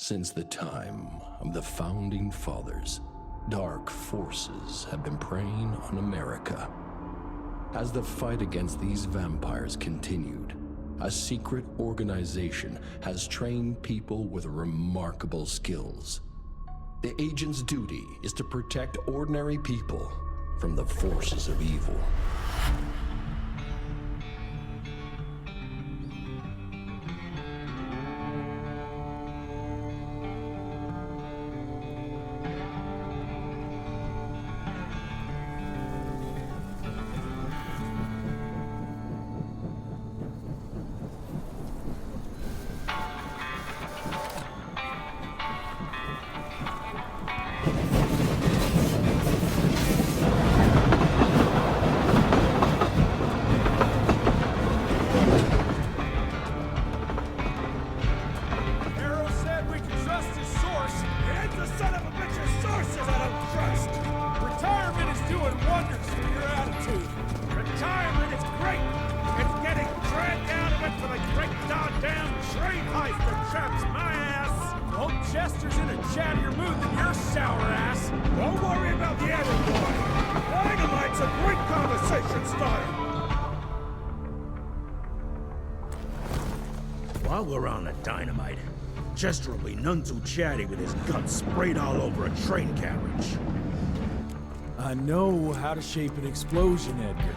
Since the time of the Founding Fathers, dark forces have been preying on America. As the fight against these vampires continued, a secret organization has trained people with remarkable skills. The agent's duty is to protect ordinary people from the forces of evil. While we're on the dynamite, Chester will be none too chatty with his guts sprayed all over a train carriage. I know how to shape an explosion, Edgar.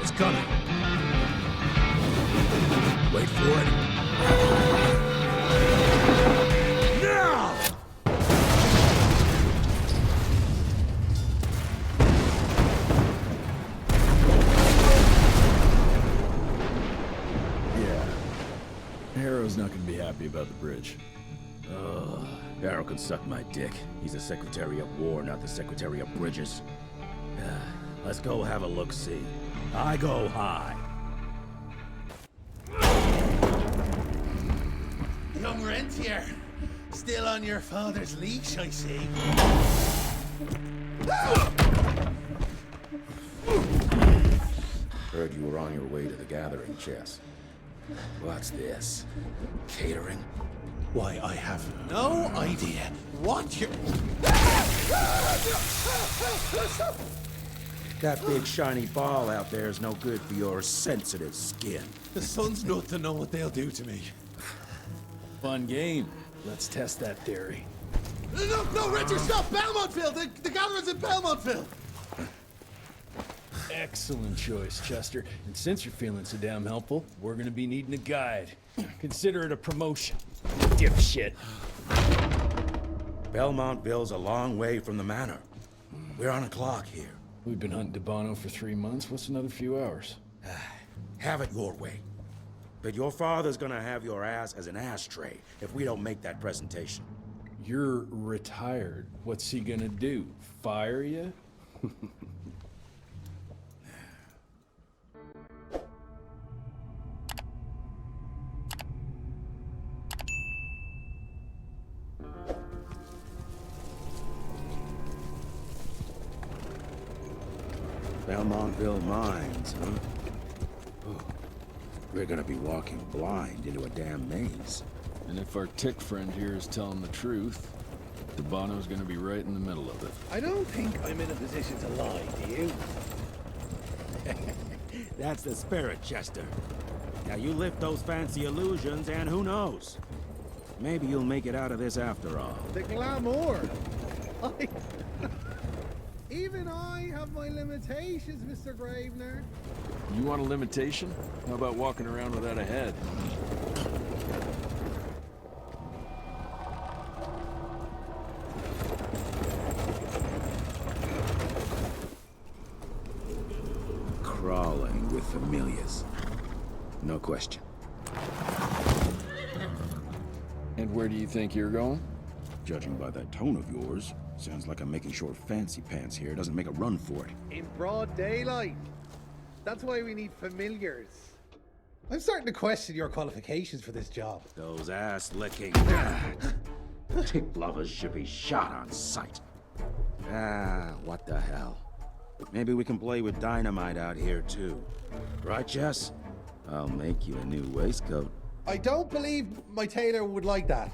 It's coming. Wait for it. Now! Harrow's not gonna be happy about the bridge. Harrow can suck my dick. He's the Secretary of War, not the Secretary of Bridges. Let's go have a look-see. I go high. Young Rentier, still on your father's leash, I see. Heard you were on your way to the gathering, Chess. What's this? Catering? Why, I have no idea what you're... That big shiny ball out there is no good for your sensitive skin. The sun's not to know what they'll do to me. Fun game. Let's test that theory. No, Richard, stop! Belmontville! The gathering's in Belmontville! Excellent choice, Chester. And since you're feeling so damn helpful, we're gonna be needing a guide. Consider it a promotion. Dipshit. Belmontville's a long way from the manor. We're on a clock here. We've been hunting Debano for 3 months. What's another few hours? Have it your way. But your father's gonna have your ass as an ashtray if we don't make that presentation. You're retired. What's he gonna do? Fire you? Belmontville Mines, huh? Oh, we're gonna be walking blind into a damn maze. And if our tick friend here is telling the truth, Debano's gonna be right in the middle of it. I don't think I'm in a position to lie, do you? That's the spirit, Chester. Now you lift those fancy illusions and who knows? Maybe you'll make it out of this after all. The glamour! Even I have my limitations, Mr. Gravener. You want a limitation? How about walking around without a head? Crawling with familiars. No question. And where do you think you're going? Judging by that tone of yours, sounds like I'm making sure Fancy Pants here doesn't make a run for it. In broad daylight. That's why we need familiars. I'm starting to question your qualifications for this job. Those ass-licking tick lovers should be shot on sight. What the hell? Maybe we can play with dynamite out here, too. Right, Jess? I'll make you a new waistcoat. I don't believe my tailor would like that.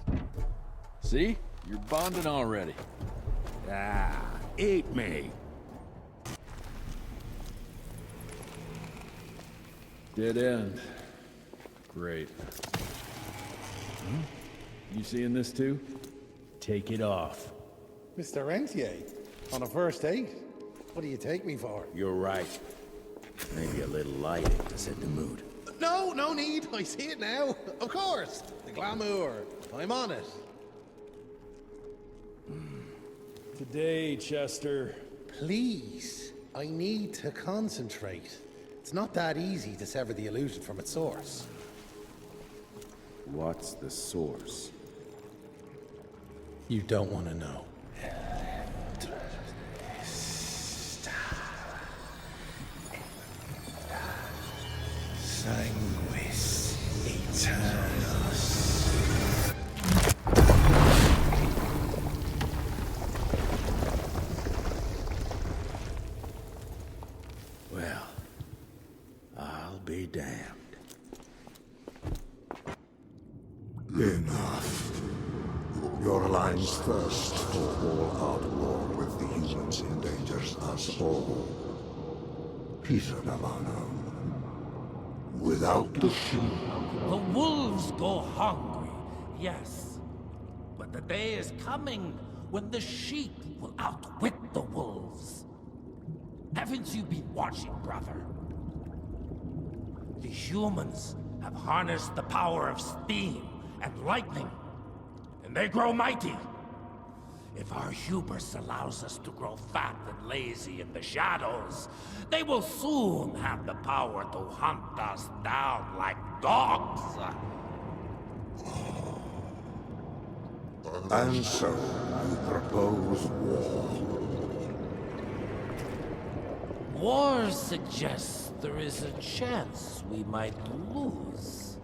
See? You're bonding already. Ah, eat me. Dead end. Great. You seeing this too? Take it off. Mr. Rentier, on a first date? What do you take me for? You're right. Maybe a little light to set the mood. No, no need. I see it now. Of course. The glamour. I'm on it. Today, Chester. Please, I need to concentrate. It's not that easy to sever the illusion from its source. What's the source? You don't want to know. Sanguis Eternus. Well, I'll be damned. Enough. Your alliance thirst for all-out war with the humans endangers us all. Peter Navano. Without the sheep. The wolves go hungry, yes. But the day is coming when the sheep will outwit the wolves. Haven't you been watching, brother? The humans have harnessed the power of steam and lightning, and they grow mighty. If our hubris allows us to grow fat and lazy in the shadows, they will soon have the power to hunt us down like dogs. And so, you propose war. War suggests there is a chance we might lose.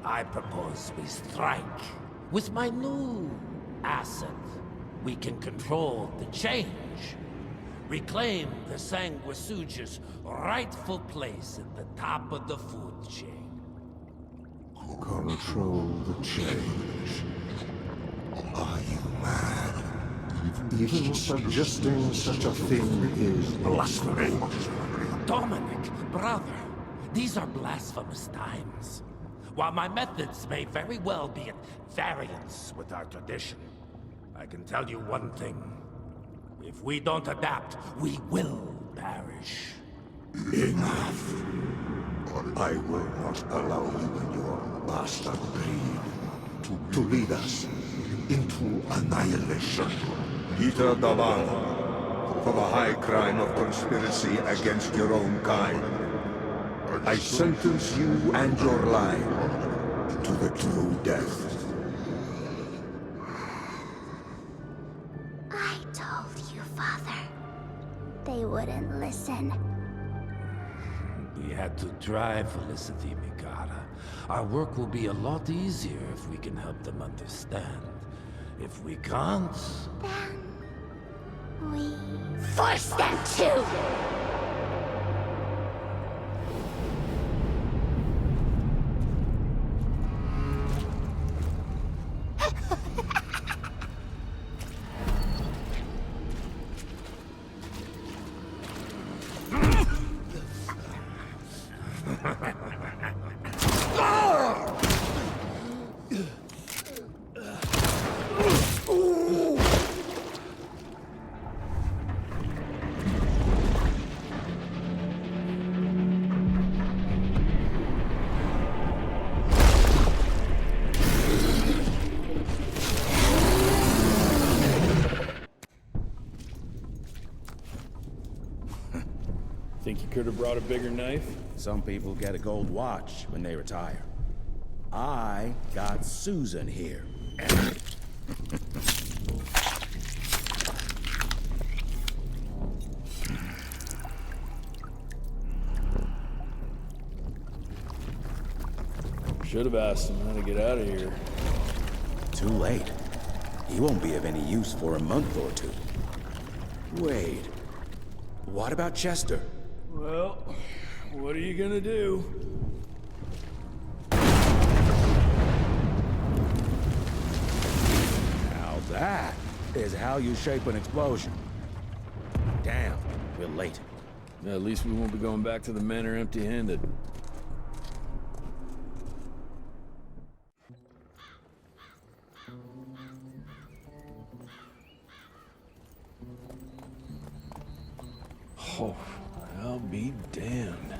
I propose we strike. With my new asset, we can control the change. Reclaim the Sanguisuja's rightful place at the top of the food chain. Control the change. Are you mad? Even suggesting such a thing is blasphemy. Dominic, brother, these are blasphemous times. While my methods may very well be at variance with our tradition, I can tell you one thing. If we don't adapt, we will perish. Enough. I will not allow you and your bastard breed to lead us into annihilation. Peter Davano, for the high crime of conspiracy against your own kind, I sentence you and your line to the true death. I told you, Father. They wouldn't listen. We had to try, Felicity Mikata. Our work will be a lot easier if we can help them understand. If we can't... Then... we... force them to! Think you could have brought a bigger knife? Some people get a gold watch when they retire. I got Susan here. Should have asked him how to get out of here. Too late. He won't be of any use for a month or two. Wait. What about Chester? Well, what are you gonna do? Now that is how you shape an explosion. Damn, we're late. At least we won't be going back to the manor empty-handed. Oh, I'll be damned.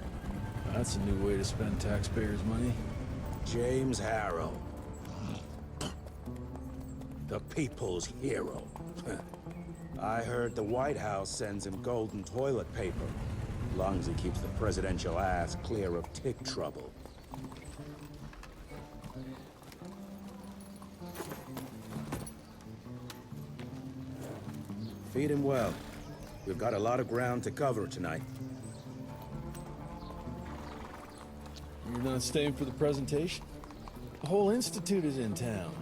That's a new way to spend taxpayers' money. James Harrow. The people's hero. I heard the White House sends him golden toilet paper. As long as he keeps the presidential ass clear of tick trouble. Feed him well. We've got a lot of ground to cover tonight. You're not staying for the presentation? The whole institute is in town.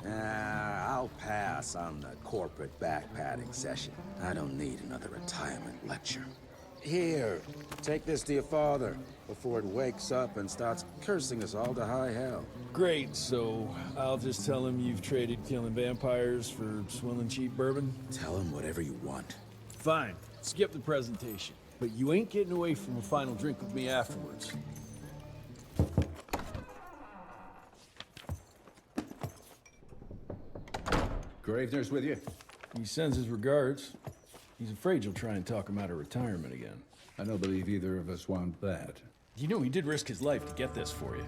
I'll pass on the corporate backpatting session. I don't need another retirement lecture. Here, take this to your father before it wakes up and starts cursing us all to high hell. Great, so I'll just tell him you've traded killing vampires for swilling cheap bourbon? Tell him whatever you want. Fine, skip the presentation. But you ain't getting away from a final drink with me afterwards. Gravener's with you? He sends his regards. He's afraid you'll try and talk him out of retirement again. I don't believe either of us want that. You know he did risk his life to get this for you.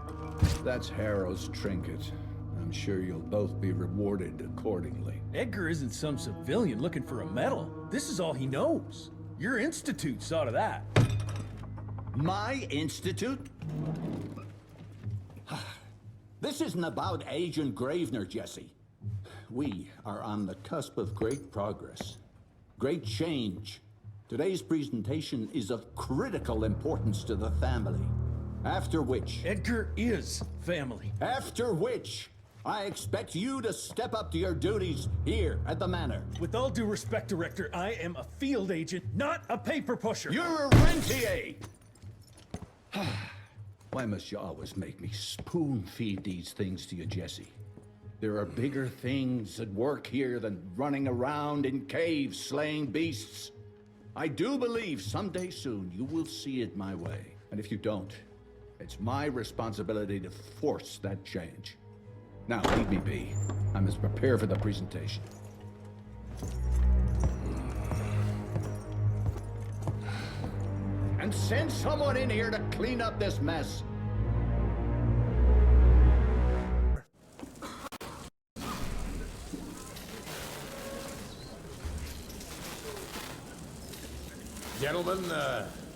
That's Harrow's trinket. I'm sure you'll both be rewarded accordingly. Edgar isn't some civilian looking for a medal. This is all he knows. Your institute saw to that. My institute? This isn't about Agent Gravener, Jesse. We are on the cusp of great progress, great change. Today's presentation is of critical importance to the family. After which... Edgar is family. After which, I expect you to step up to your duties here at the manor. With all due respect, Director, I am a field agent, not a paper pusher. You're a rentier! Why must you always make me spoon-feed these things to you, Jesse? There are bigger things at work here than running around in caves slaying beasts. I do believe someday soon you will see it my way. And if you don't, it's my responsibility to force that change. Now, leave me be. I must prepare for the presentation. And send someone in here to clean up this mess.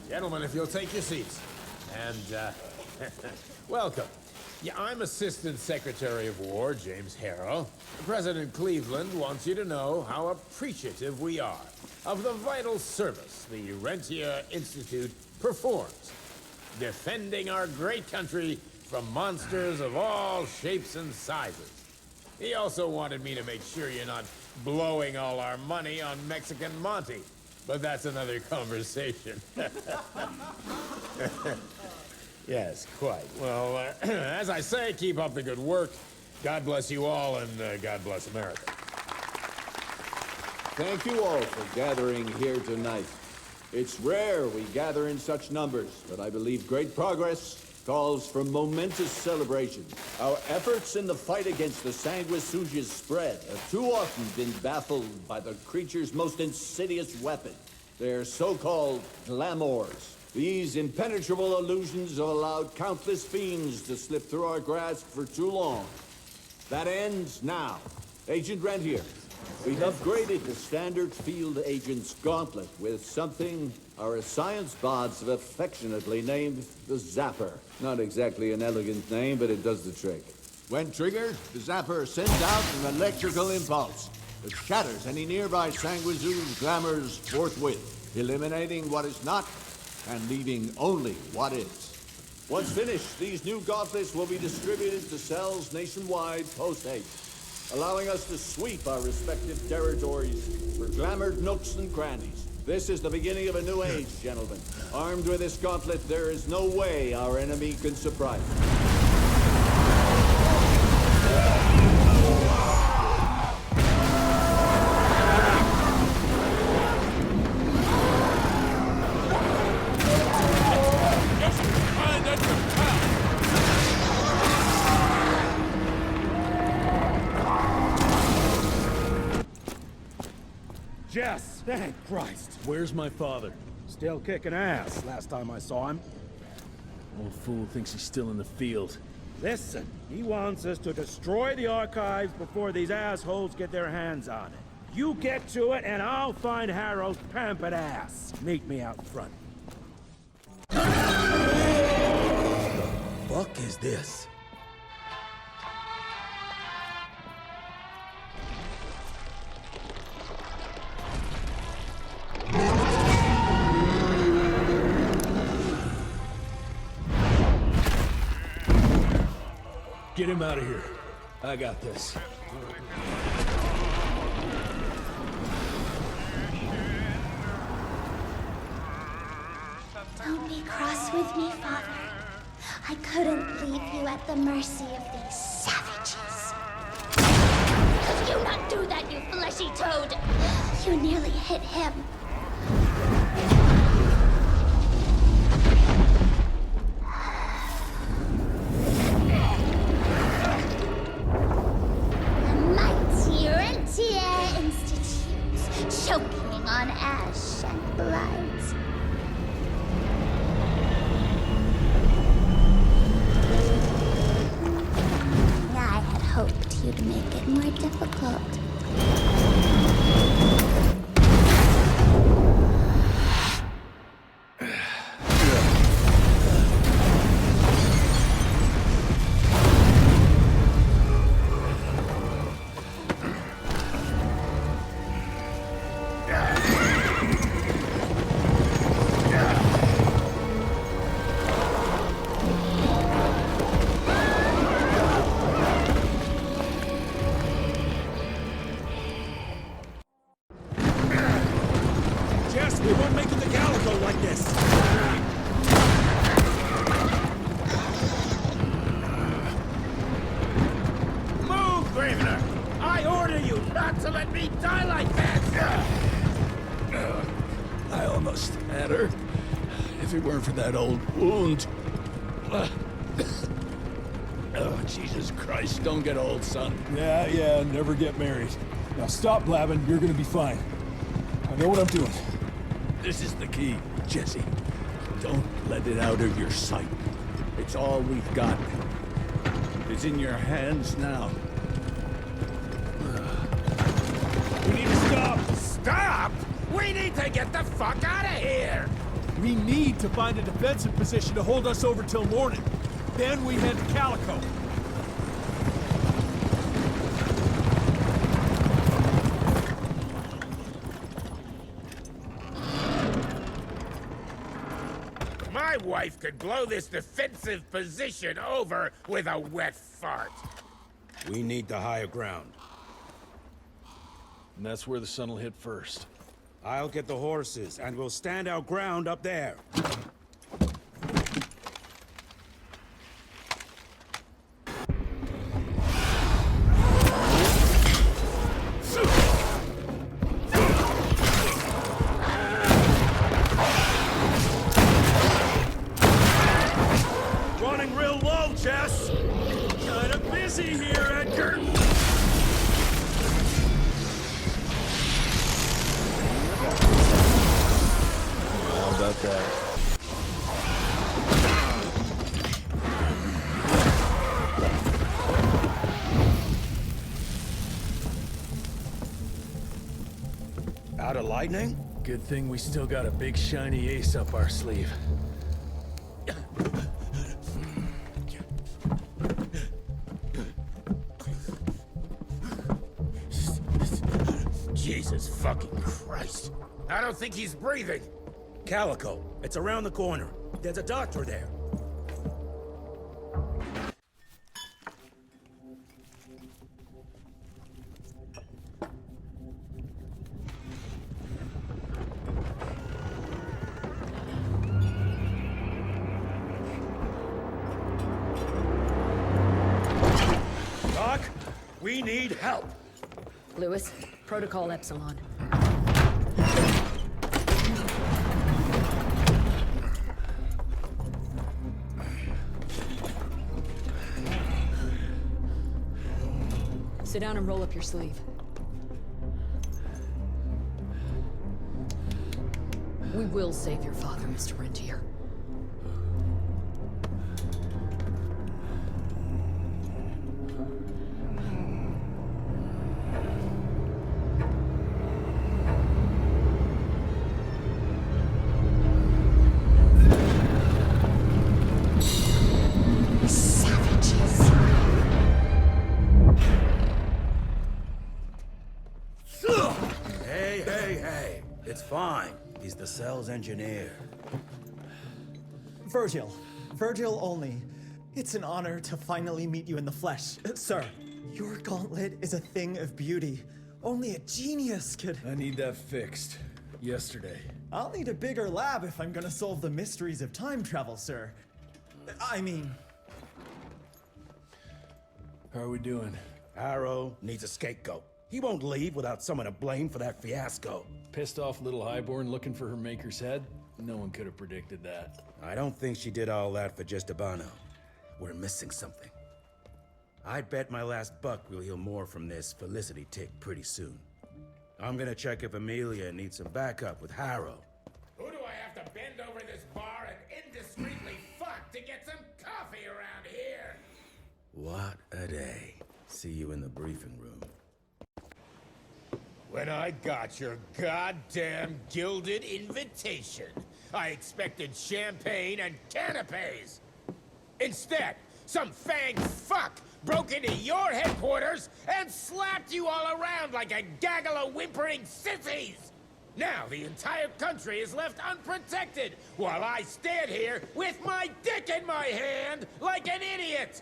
Gentlemen, if you'll take your seats. And, welcome. Yeah, I'm Assistant Secretary of War, James Harrow. President Cleveland wants you to know how appreciative we are of the vital service the Rentier Institute performs, defending our great country from monsters of all shapes and sizes. He also wanted me to make sure you're not blowing all our money on Mexican Monty. But that's another conversation. Yes, quite. Well, as I say, keep up the good work. God bless you all, and God bless America. Thank you all for gathering here tonight. It's rare we gather in such numbers, but I believe great progress calls for momentous celebration. Our efforts in the fight against the sanguisuga's spread have too often been baffled by the creature's most insidious weapon, their so-called glamours. These impenetrable illusions have allowed countless fiends to slip through our grasp for too long. That ends now. Agent Rentier, we've upgraded the standard field agent's gauntlet with something our science bots have affectionately named the zapper. Not exactly an elegant name, but it does the trick. When triggered, the zapper sends out an electrical impulse that shatters any nearby sanguisuga's glamours forthwith, eliminating what is not and leaving only what is. Once finished, these new gauntlets will be distributed to cells nationwide post-haste. allowing us to sweep our respective territories for glamored nooks and crannies. This is the beginning of a new age, gentlemen. Armed with this gauntlet, there is no way our enemy can surprise us. Jess! Thank Christ! Where's my father? Still kicking ass, last time I saw him. Old fool thinks he's still in the field. Listen, he wants us to destroy the archives before these assholes get their hands on it. You get to it, and I'll find Harrow's pampered ass. Meet me out front. Fuck is this? Get him out of here. I got this. Don't be cross with me, Father. I couldn't leave you at the mercy of these savages. Could you not do that, you fleshy toad? You nearly hit him. Choking on ash and blood. I had hoped you'd make it more difficult. We won't make it to Calico like this! Move, Gravener! I order you not to let me die like this! I almost had her. If it weren't for that old wound. Oh, Jesus Christ, don't get old, son. Yeah, never get married. Now stop blabbing, you're gonna be fine. I know what I'm doing. This is the key, Jesse. Don't let it out of your sight. It's all we've got. It's in your hands now. We need to stop! Stop! We need to get the fuck out of here! We need to find a defensive position to hold us over till morning. Then we head to Calico. My wife could blow this defensive position over with a wet fart. We need the higher ground. And that's where the sun will hit first. I'll get the horses, and we'll stand our ground up there. Running real low, Jess! Kinda busy here, Edgar! How about that? Out of lightning? Good thing we still got a big shiny ace up our sleeve. Jesus fucking Christ. I don't think he's breathing. Calico, it's around the corner. There's a doctor there. We need help! Lewis, Protocol Epsilon. Sit down and roll up your sleeve. We will save your father, Mr. Rentier. Hey, it's fine. He's the cell's engineer. Virgil only. It's an honor to finally meet you in the flesh. Sir, your gauntlet is a thing of beauty. Only a genius could... I need that fixed. Yesterday. I'll need a bigger lab if I'm gonna solve the mysteries of time travel, sir. I mean... How are we doing? Harrow needs a scapegoat. He won't leave without someone to blame for that fiasco. Pissed off little highborn looking for her maker's head? No one could have predicted that. I don't think she did all that for just Abano. We're missing something. I'd bet my last buck we'll hear more from this Felicity tick pretty soon. I'm gonna check if Amelia needs some backup with Harrow. Who do I have to bend over this bar and indiscreetly fuck to get some coffee around here? What a day. See you in the briefing room. When I got your goddamn gilded invitation, I expected champagne and canapes. Instead, some fang fuck broke into your headquarters and slapped you all around like a gaggle of whimpering sissies. Now the entire country is left unprotected while I stand here with my dick in my hand like an idiot.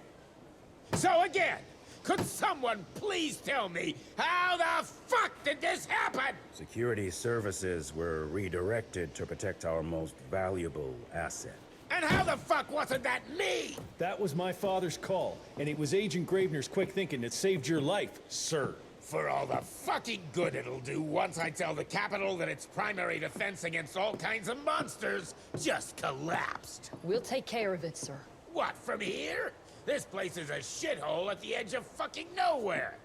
So again, could someone please tell me how the fuck did this happen? Security services were redirected to protect our most valuable asset. And how the fuck wasn't that me? That was my father's call, and it was Agent Gravener's quick thinking that saved your life, sir. For all the fucking good it'll do once I tell the Capitol that its primary defense against all kinds of monsters just collapsed. We'll take care of it, sir. What, from here? This place is a shithole at the edge of fucking nowhere.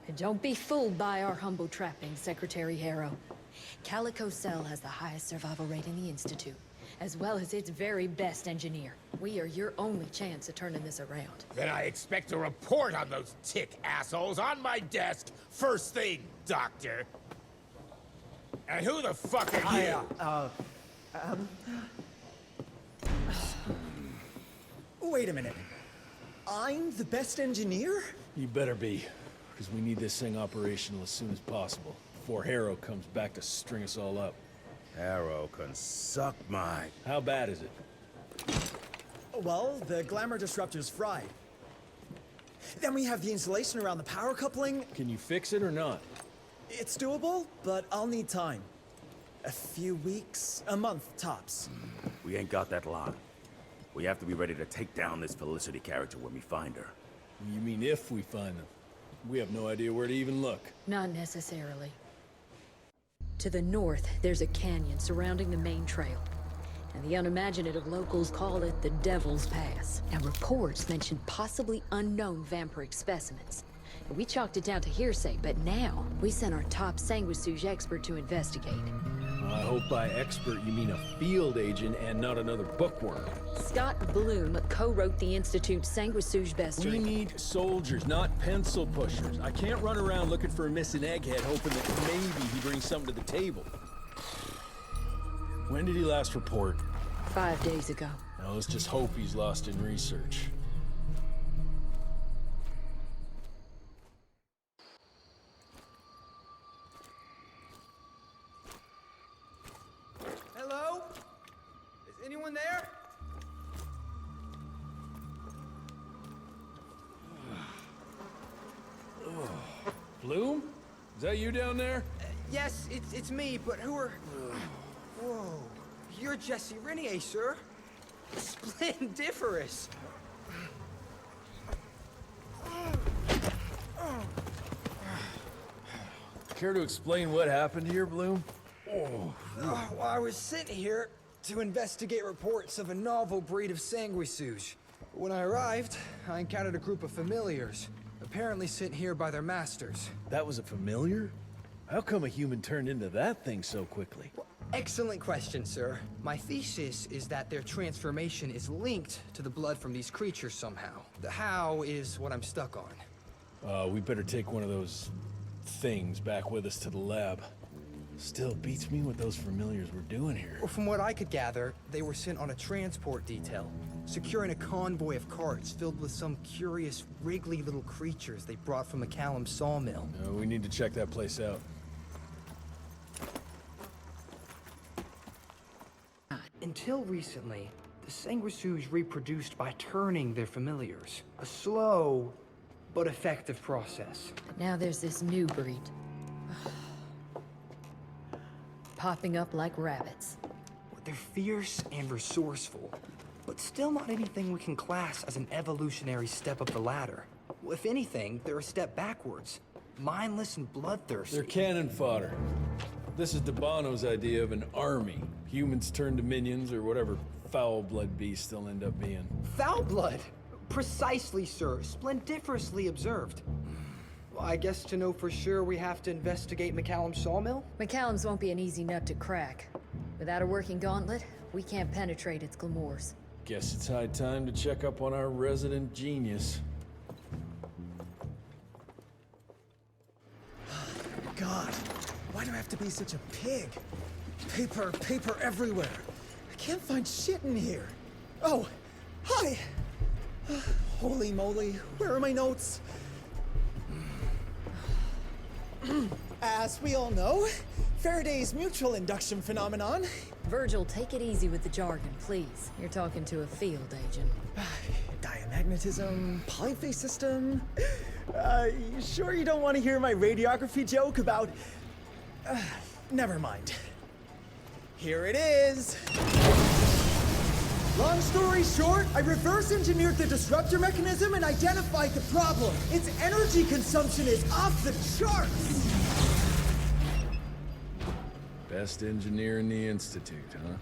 And don't be fooled by our humble trappings, Secretary Harrow. Calico Cell has the highest survival rate in the Institute, as well as its very best engineer. We are your only chance of turning this around. Then I expect a report on those tick assholes on my desk first thing, Doctor. And who the fuck are you? Wait a minute. I'm the best engineer? You better be, because we need this thing operational as soon as possible, before Harrow comes back to string us all up. Harrow can suck my... How bad is it? Well, the glamour disruptor's fried. Then we have the insulation around the power coupling. Can you fix it or not? It's doable, but I'll need time. A few weeks, a month, tops. We ain't got that long. We have to be ready to take down this Felicity character when we find her. You mean if we find them? We have no idea where to even look. Not necessarily. To the north, there's a canyon surrounding the main trail. And the unimaginative locals call it the Devil's Pass. And reports mention possibly unknown vampiric specimens. And we chalked it down to hearsay, but now we sent our top sanguisuge expert to investigate. I hope by expert you mean a field agent and not another bookworm. Scott Bloom co-wrote the Institute's sanguisuge bestiary. We need soldiers, not pencil pushers. I can't run around looking for a missing egghead hoping that maybe he brings something to the table. When did he last report? 5 days ago. Now let's just hope he's lost in research. Hello? Is anyone there? Bloom? Is that you down there? Yes, it's me, but who are... Whoa. You're Jesse Renier, sir. Splendiferous. Care to explain what happened here, Bloom? Well, I was sent here to investigate reports of a novel breed of sanguisuge. When I arrived, I encountered a group of familiars, apparently sent here by their masters. That was a familiar? How come a human turned into that thing so quickly? Excellent question, sir. My thesis is that their transformation is linked to the blood from these creatures somehow. The how is what I'm stuck on. We better take one of those things back with us to the lab. Still beats me what those familiars were doing here. Well, from what I could gather, they were sent on a transport detail, securing a convoy of carts filled with some curious, wriggly little creatures they brought from McCallum's sawmill. We need to check that place out. Until recently, the sanguisuge reproduced by turning their familiars. A slow, but effective process. But now there's this new breed. Popping up like rabbits. They're fierce and resourceful, but still not anything we can class as an evolutionary step up the ladder. Well, if anything, they're a step backwards. Mindless and bloodthirsty. They're cannon fodder. This is Debano's idea of an army. Humans turn to minions or whatever foul blood beasts they'll end up being. Foul blood? Precisely, sir. Splendiferously observed. Well, I guess to know for sure we have to investigate McCallum's sawmill? McCallum's won't be an easy nut to crack. Without a working gauntlet, we can't penetrate its glamours. Guess it's high time to check up on our resident genius. God, why do I have to be such a pig? Paper everywhere. I can't find shit in here. Oh, hi! Holy moly, where are my notes? As we all know, Faraday's mutual induction phenomenon. Virgil, take it easy with the jargon, please. You're talking to a field agent. Diamagnetism, polyphase system. You sure you don't want to hear my radiography joke about... never mind. Here it is. Long story short, I reverse engineered the disruptor mechanism and identified the problem. Its energy consumption is off the charts. Best engineer in the Institute, huh?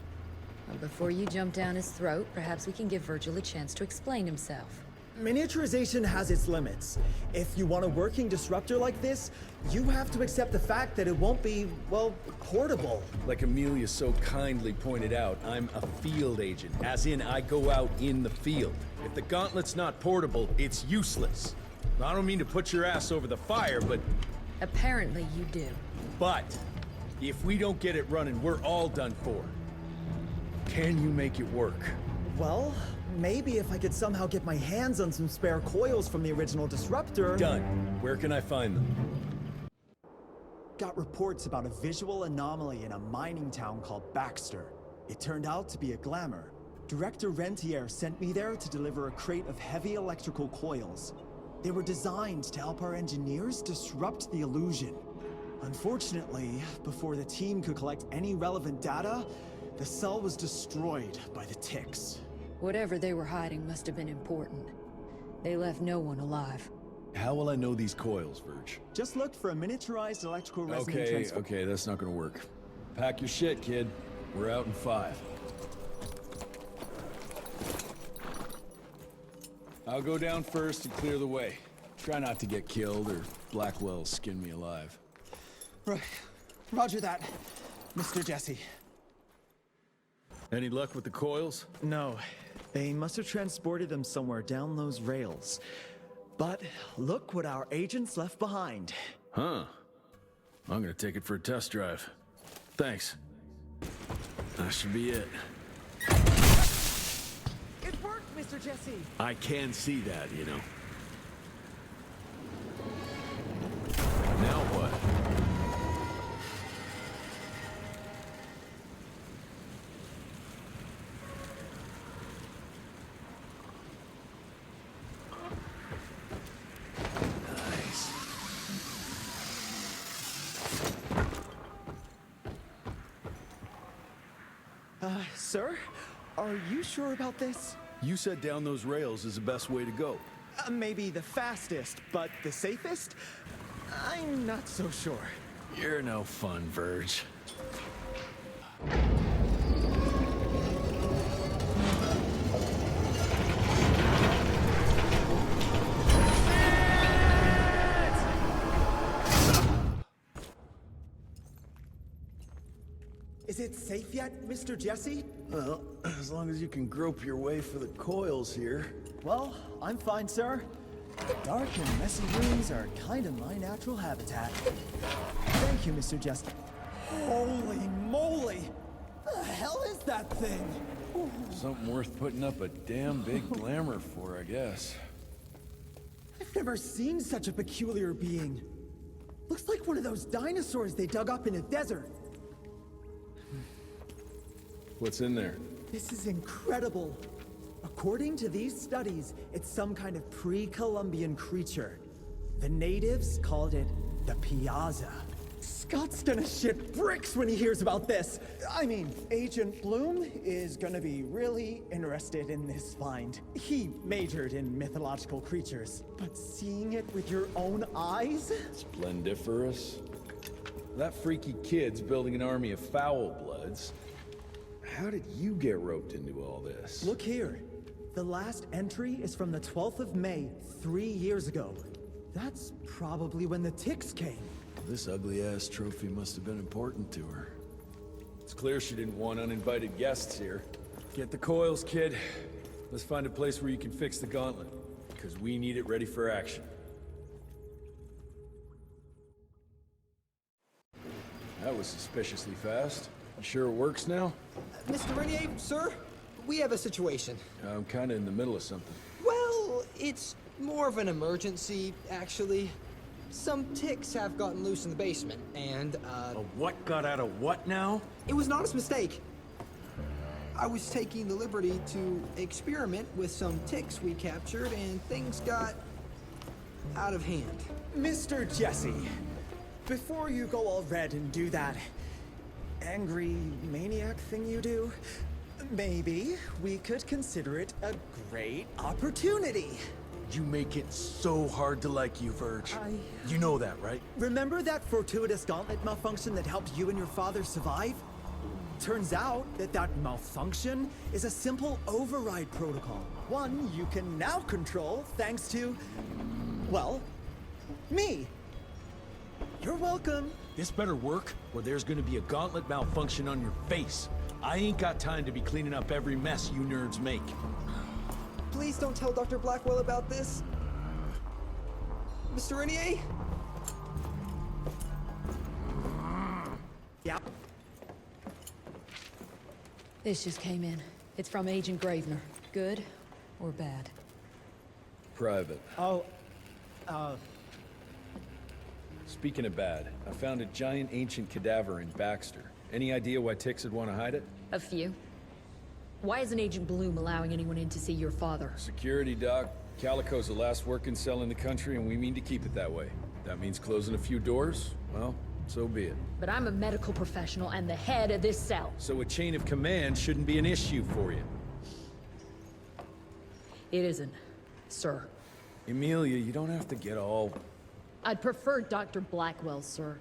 Well, before you jump down his throat, perhaps we can give Virgil a chance to explain himself. Miniaturization has its limits. If you want a working disruptor like this, you have to accept the fact that it won't be, well, portable. Like Amelia so kindly pointed out, I'm a field agent, as in I go out in the field. If the gauntlet's not portable, it's useless. I don't mean to put your ass over the fire, but... Apparently you do. But, if we don't get it running, we're all done for. Can you make it work? Well, maybe if I could somehow get my hands on some spare coils from the original disruptor... Done. Where can I find them? Got reports about a visual anomaly in a mining town called Baxter. It turned out to be a glamour. Director Rentier sent me there to deliver a crate of heavy electrical coils. They were designed to help our engineers disrupt the illusion. Unfortunately, before the team could collect any relevant data, the cell was destroyed by the ticks. Whatever they were hiding must have been important. They left no one alive. How will I know these coils, Verge? Just look for a miniaturized electrical resonant transfer. Okay, that's not gonna work. Pack your shit, kid. We're out in 5. I'll go down first and clear the way. Try not to get killed or Blackwell skin me alive. Right. Roger that, Mr. Jesse. Any luck with the coils? No. They must have transported them somewhere down those rails. But look what our agents left behind. Huh. I'm gonna take it for a test drive. Thanks. That should be it. It worked, Mr. Jesse! I can see that, you know. Now what? Sir? Are you sure about this? You said down those rails is the best way to go. Maybe the fastest, but the safest? I'm not so sure. You're no fun, Verge. Is it safe yet, Mr. Jesse? Well, as long as you can grope your way for the coils here. Well, I'm fine, sir. Dark and messy rooms are kind of my natural habitat. Thank you, Mr. Jesse. Holy moly! The hell is that thing? Something worth putting up a damn big glamour for, I guess. I've never seen such a peculiar being. Looks like one of those dinosaurs they dug up in a desert. What's in there? This is incredible. According to these studies, it's some kind of pre-Columbian creature. The natives called it the Piazza. Scott's gonna shit bricks when he hears about this. I mean, Agent Bloom is gonna be really interested in this find. He majored in mythological creatures, but seeing it with your own eyes? Splendiferous. That freaky kid's building an army of foul bloods. How did you get roped into all this? Look here. The last entry is from the 12th of May, 3 years ago. That's probably when the ticks came. This ugly-ass trophy must have been important to her. It's clear she didn't want uninvited guests here. Get the coils, kid. Let's find a place where you can fix the gauntlet, because we need it ready for action. That was suspiciously fast. You sure it works now? Mr. Renier, sir, we have a situation. I'm kinda in the middle of something. Well, it's more of an emergency, actually. Some ticks have gotten loose in the basement, and, A what got out of what now? It was an honest mistake. I was taking the liberty to experiment with some ticks we captured, and things got out of hand. Mr. Jesse, before you go all red and do that angry maniac thing you do, maybe we could consider it a great opportunity. You make it so hard to like you, Verge. You know that, right? Remember that fortuitous gauntlet malfunction that helped you and your father survive? Turns out that malfunction is a simple override protocol. One you can now control thanks to, well, me. You're welcome. This better work, or there's gonna be a gauntlet malfunction on your face. I ain't got time to be cleaning up every mess you nerds make. Please don't tell Dr. Blackwell about this. Mr. Renier? Yeah. This just came in. It's from Agent Gravener. Good or bad? Private. Oh, Speaking of bad, I found a giant ancient cadaver in Baxter. Any idea why ticks would want to hide it? A few. Why isn't Agent Bloom allowing anyone in to see your father? Security, Doc. Calico's the last working cell in the country, and we mean to keep it that way. That means closing a few doors? Well, so be it. But I'm a medical professional and the head of this cell. So a chain of command shouldn't be an issue for you. It isn't, sir. Emilia, you don't have to get all... I'd prefer Dr. Blackwell, sir.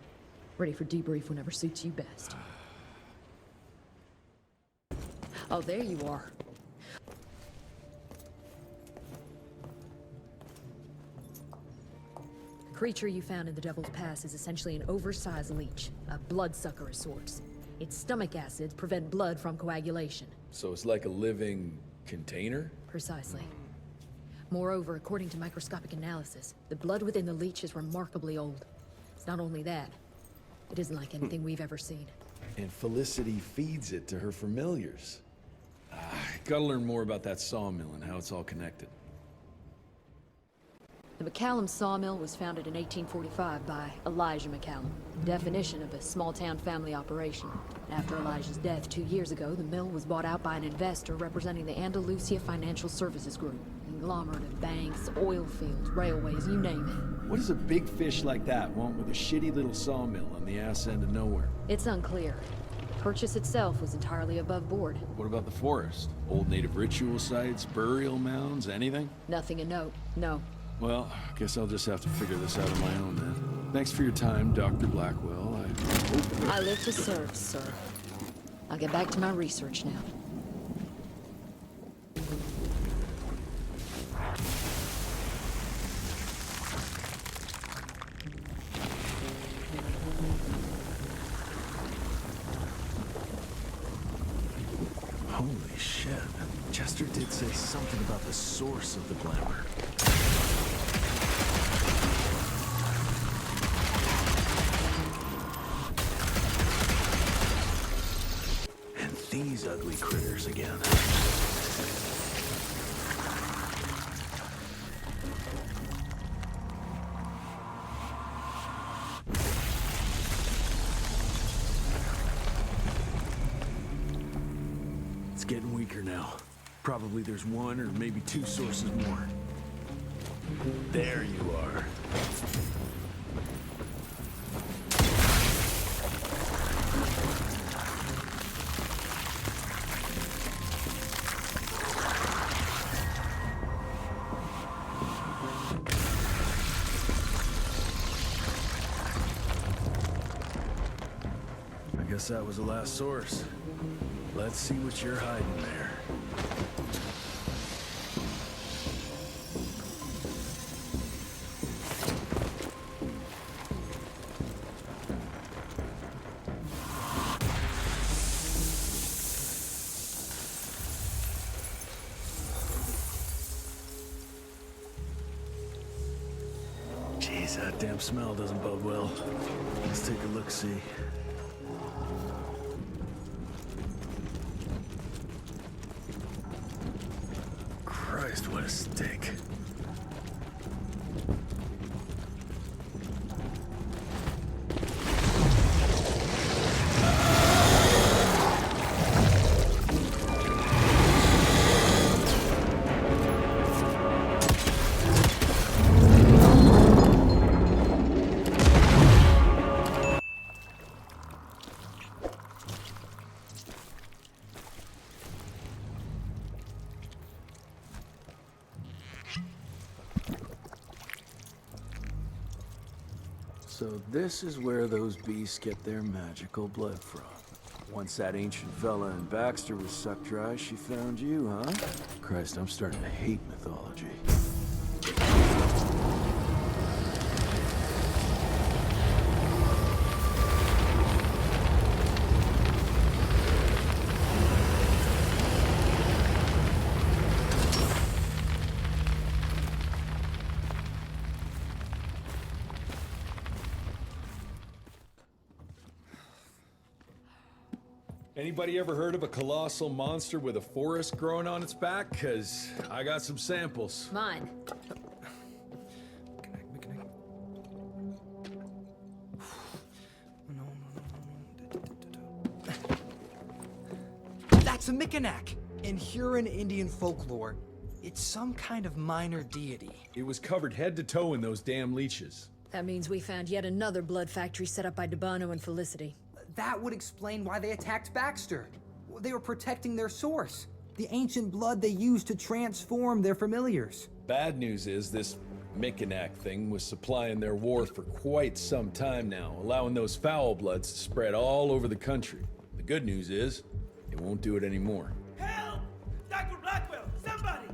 Ready for debrief whenever suits you best. Oh, there you are. The creature you found in the Devil's Pass is essentially an oversized leech, a bloodsucker of sorts. Its stomach acids prevent blood from coagulation. So it's like a living container? Precisely. Moreover, according to microscopic analysis, the blood within the leech is remarkably old. It's not only that, it isn't like anything we've ever seen. And Felicity feeds it to her familiars. Gotta learn more about that sawmill and how it's all connected. The McCallum sawmill was founded in 1845 by Elijah McCallum, definition of a small-town family operation. After Elijah's death 2 years ago, the mill was bought out by an investor representing the Andalusia Financial Services Group. Conglomerate of banks, oil fields, railways, you name it. What does a big fish like that want with a shitty little sawmill on the ass end of nowhere? It's unclear. The purchase itself was entirely above board. What about the forest? Old native ritual sites, burial mounds, anything? Nothing a note, no. Well, guess I'll just have to figure this out on my own then. Thanks for your time, Dr. Blackwell. I I live to serve, sir. I'll get back to my research now. Holy shit. Chester did say something about the source of the glamour. And these ugly critters again. It's getting weaker now. Probably there's one or maybe two sources more. There you are. I guess that was the last source. Let's see what you're hiding there. Jeez, that damn smell doesn't bode well. Let's take a look-see. Christ, what a stink. So this is where those beasts get their magical blood from. Once that ancient fella in Baxter was sucked dry, she found you, huh? Christ, I'm starting to hate mythology. Anybody ever heard of a colossal monster with a forest growing on its back? 'Cause I got some samples. Mine. That's a Mikanak! In Huron Indian folklore, it's some kind of minor deity. It was covered head to toe in those damn leeches. That means we found yet another blood factory set up by Debano and Felicity. That would explain why they attacked Baxter. They were protecting their source. The ancient blood they used to transform their familiars. Bad news is this Mikanak thing was supplying their war for quite some time now, allowing those foul bloods to spread all over the country. The good news is, it won't do it anymore. Help! Dr. Blackwell, somebody!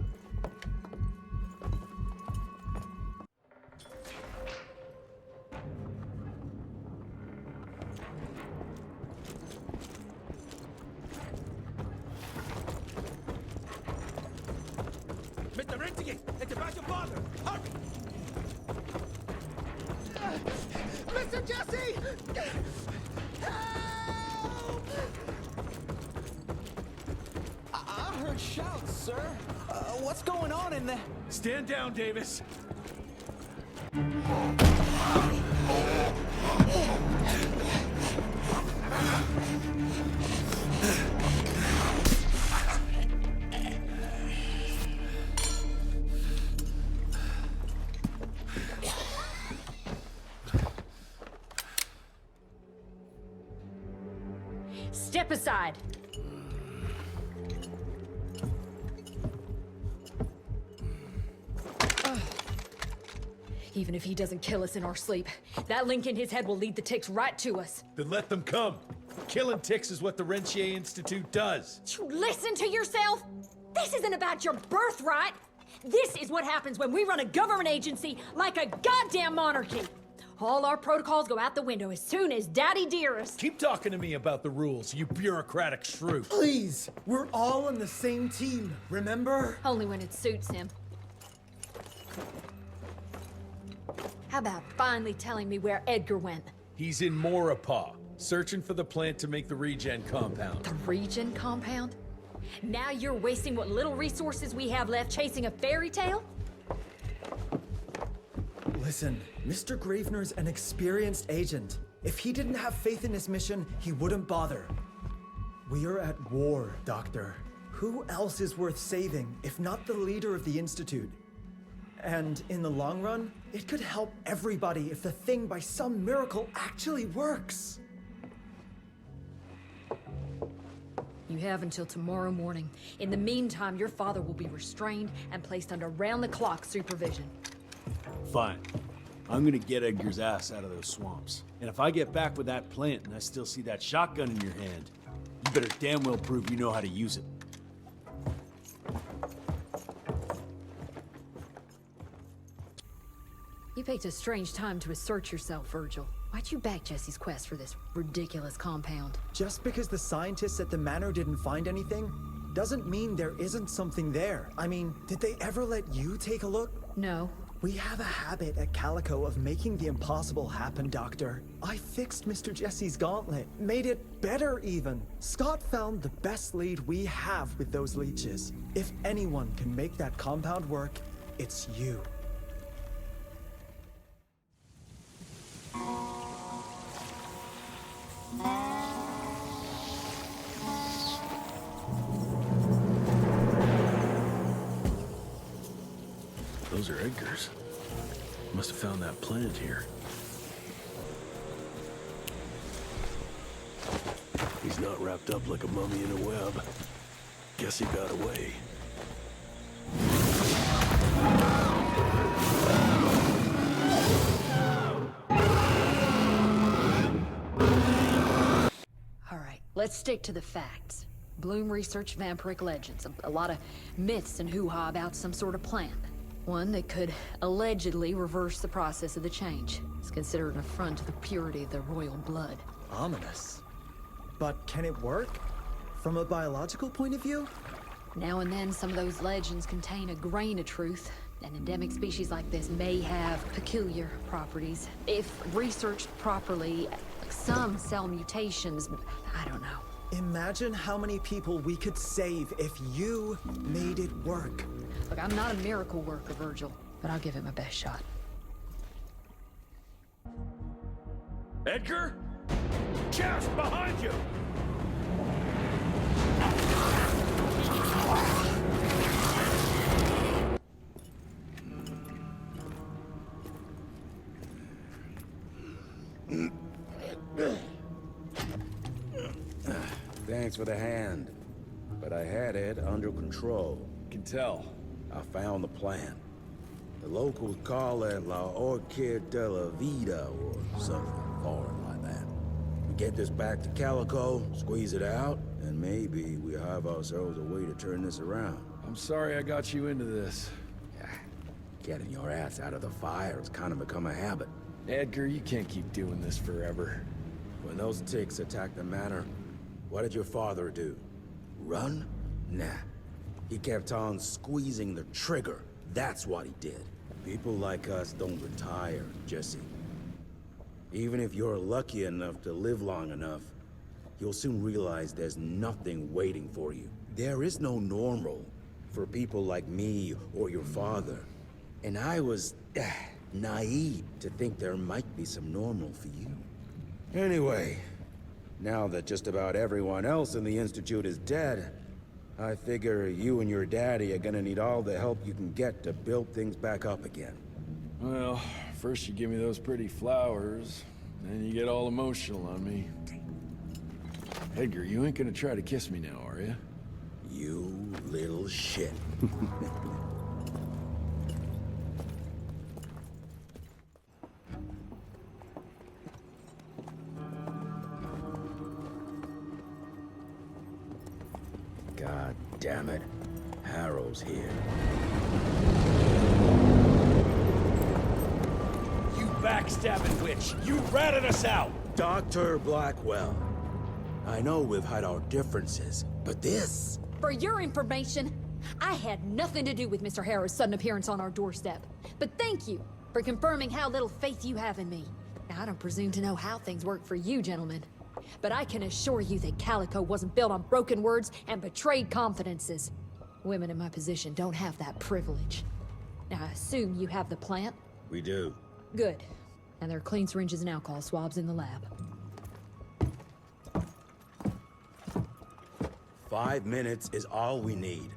Mr. Renegade, it's about your father! Hurry! Mr. Jesse! Help! I heard shouts, sir. What's going on in there? Stand down, Davis. Step aside. Even if he doesn't kill us in our sleep, that link in his head will lead the ticks right to us. Then let them come. Killing ticks is what the Rentier Institute does. You listen to yourself? This isn't about your birthright. This is what happens when we run a government agency like a goddamn monarchy. All our protocols go out the window as soon as Daddy Dearest. Keep talking to me about the rules, you bureaucratic shrew. Please, we're all on the same team, remember? Only when it suits him. How about finally telling me where Edgar went? He's in Maurepas, searching for the plant to make the regen compound. The regen compound? Now you're wasting what little resources we have left chasing a fairy tale? Listen, Mr. Gravener's an experienced agent. If he didn't have faith in his mission, he wouldn't bother. We are at war, Doctor. Who else is worth saving, if not the leader of the Institute? And in the long run, it could help everybody if the thing by some miracle actually works. You have until tomorrow morning. In the meantime, your father will be restrained and placed under round-the-clock supervision. Fine. I'm gonna get Edgar's ass out of those swamps. And if I get back with that plant and I still see that shotgun in your hand, you better damn well prove you know how to use it. You picked a strange time to assert yourself, Virgil. Why'd you back Jesse's quest for this ridiculous compound? Just because the scientists at the manor didn't find anything, doesn't mean there isn't something there. I mean, did they ever let you take a look? No. We have a habit at Calico of making the impossible happen, Doctor. I fixed Mr. Jesse's gauntlet, made it better even. Scott found the best lead we have with those leeches. If anyone can make that compound work, it's you. Those are Edgar's. Must have found that plant here. He's not wrapped up like a mummy in a web. Guess he got away. All right, let's stick to the facts. Bloom researched vampiric legends, a lot of myths and hoo-ha about some sort of plant. One that could allegedly reverse the process of the change. It's considered an affront to the purity of the royal blood. Ominous. But can it work? From a biological point of view? Now and then, some of those legends contain a grain of truth. An endemic species like this may have peculiar properties. If researched properly, some cell mutations, I don't know. Imagine how many people we could save if you made it work. Look, I'm not a miracle worker, Virgil, but I'll give it my best shot. Edgar? Jeff, behind you! Thanks for the hand, but I had it under control. Can tell. I found the plant. The locals call it La Orchid de la Vida or something foreign like that. We get this back to Calico, squeeze it out, and maybe we have ourselves a way to turn this around. I'm sorry I got you into this. Getting your ass out of the fire has kind of become a habit. Edgar, you can't keep doing this forever. When those ticks attacked the manor, what did your father do? Run? Nah. He kept on squeezing the trigger. That's what he did. People like us don't retire, Jesse. Even if you're lucky enough to live long enough, you'll soon realize there's nothing waiting for you. There is no normal for people like me or your father. And I was naive to think there might be some normal for you. Anyway, now that just about everyone else in the Institute is dead, I figure you and your daddy are gonna need all the help you can get to build things back up again. Well, first you give me those pretty flowers, then you get all emotional on me. Edgar, you ain't gonna try to kiss me now, are you? You little shit. damn it. Harrow's here. You backstabbing witch! You ratted us out! Dr. Blackwell. I know we've had our differences, but this... For your information, I had nothing to do with Mr. Harrow's sudden appearance on our doorstep. But thank you for confirming how little faith you have in me. Now, I don't presume to know how things work for you, gentlemen. But I can assure you that Calico wasn't built on broken words and betrayed confidences. Women in my position don't have that privilege. Now, I assume you have the plant? We do. Good. And there are clean syringes and alcohol swabs in the lab. 5 minutes is all we need.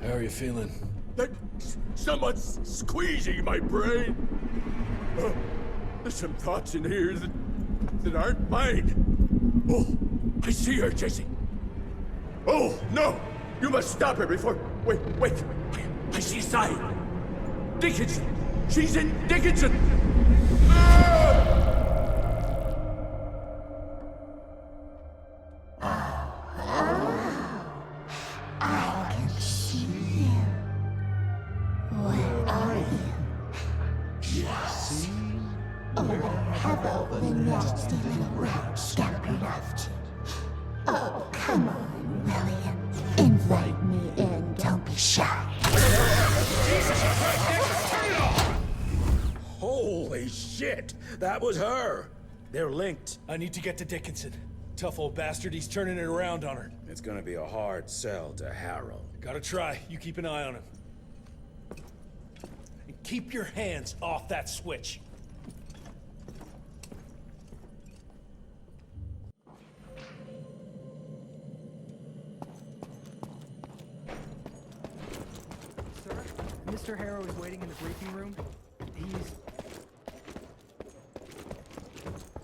How are you feeling? Someone's squeezing my brain. There's some thoughts in here that aren't mine. Oh, I see her, Jesse. Oh, no! You must stop her before... Wait. I see a sign. Dickinson! She's in Dickinson! Oh, come on, William. Invite me in, don't be shy. Holy shit! That was her! They're linked. I need to get to Dickinson. Tough old bastard, he's turning it around on her. It's gonna be a hard sell to Harrow. Gotta try. You keep an eye on him. And keep your hands off that switch. Mr. Harrow is waiting in the briefing room. He's...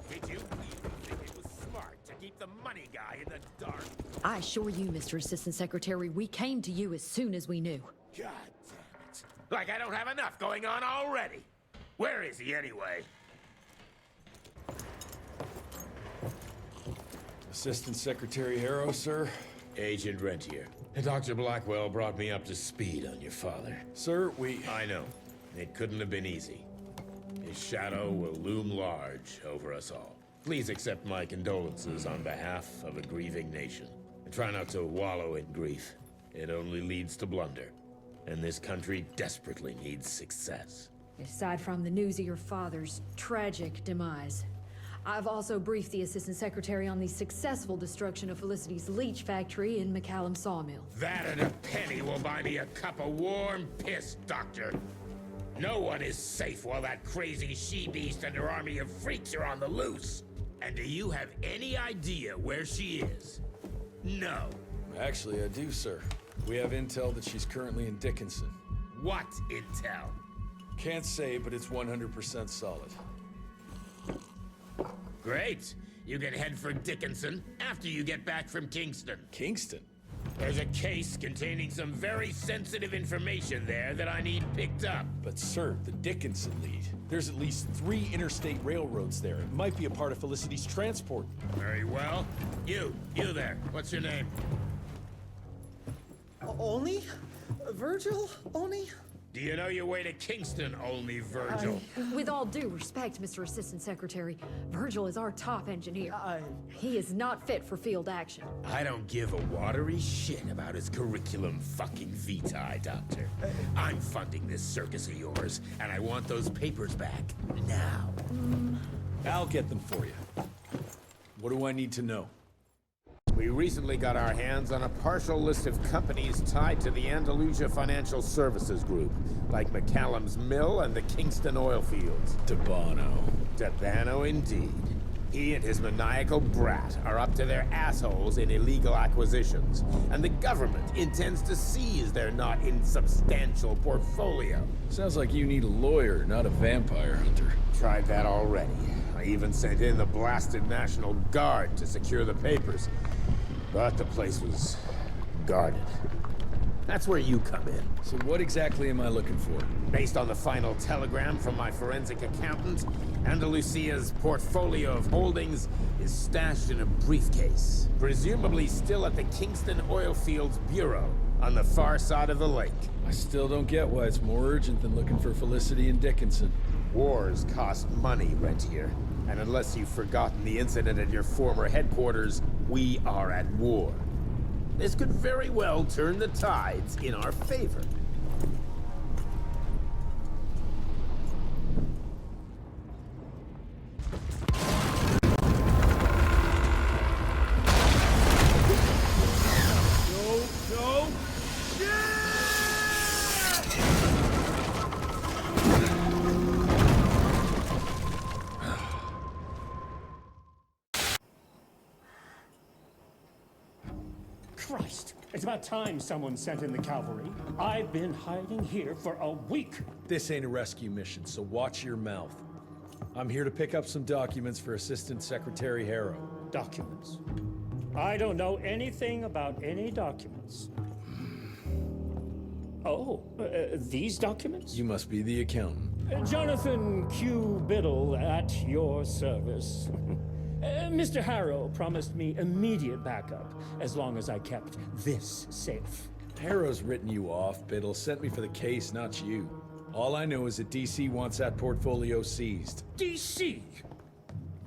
Did you even think it was smart to keep the money guy in the dark? I assure you, Mr. Assistant Secretary, we came to you as soon as we knew. God damn it. Like I don't have enough going on already. Where is he anyway? Assistant Secretary Harrow, sir. Agent Rentier. Dr. Blackwell brought me up to speed on your father. Sir, I know. It couldn't have been easy. His shadow will loom large over us all. Please accept my condolences on behalf of a grieving nation. And try not to wallow in grief. It only leads to blunder. And this country desperately needs success. Aside from the news of your father's tragic demise, I've also briefed the Assistant Secretary on the successful destruction of Felicity's leech factory in McCallum Sawmill. That and a penny will buy me a cup of warm piss, Doctor. No one is safe while that crazy she-beast and her army of freaks are on the loose. And do you have any idea where she is? No. Actually, I do, sir. We have intel that she's currently in Dickinson. What intel? Can't say, but it's 100% solid. Great. You can head for Dickinson after you get back from Kingston. Kingston? There's a case containing some very sensitive information there that I need picked up. But sir, the Dickinson lead. There's at least 3 interstate railroads there. It might be a part of Felicity's transport. Very well. You there. What's your name? Only? Virgil? Only? Do you know your way to Kingston, only Virgil? With all due respect, Mr. Assistant Secretary, Virgil is our top engineer. He is not fit for field action. I don't give a watery shit about his curriculum fucking vitae, Doctor. I'm funding this circus of yours, and I want those papers back now. I'll get them for you. What do I need to know? We recently got our hands on a partial list of companies tied to the Andalusia Financial Services Group, like McCallum's Mill and the Kingston oil fields. DeBono. Stefano indeed. He and his maniacal brat are up to their assholes in illegal acquisitions, and the government intends to seize their not insubstantial portfolio. Sounds like you need a lawyer, not a vampire hunter. Tried that already. I even sent in the blasted National Guard to secure the papers. But the place was guarded. That's where you come in. So what exactly am I looking for? Based on the final telegram from my forensic accountant, Andalusia's portfolio of holdings is stashed in a briefcase, presumably still at the Kingston Oilfields Bureau on the far side of the lake. I still don't get why it's more urgent than looking for Felicity and Dickinson. Wars cost money, Rentier. And unless you've forgotten the incident at your former headquarters, we are at war. This could very well turn the tides in our favor. Go! Christ, it's about time someone sent in the cavalry. I've been hiding here for a week. This ain't a rescue mission, so watch your mouth. I'm here to pick up some documents for Assistant Secretary Harrow. Documents? I don't know anything about any documents. Oh, these documents? You must be the accountant. Jonathan Q. Biddle at your service. Mr. Harrow promised me immediate backup as long as I kept this safe. Harrow's written you off, Biddle. Sent me for the case, not you. All I know is that DC wants that portfolio seized. DC?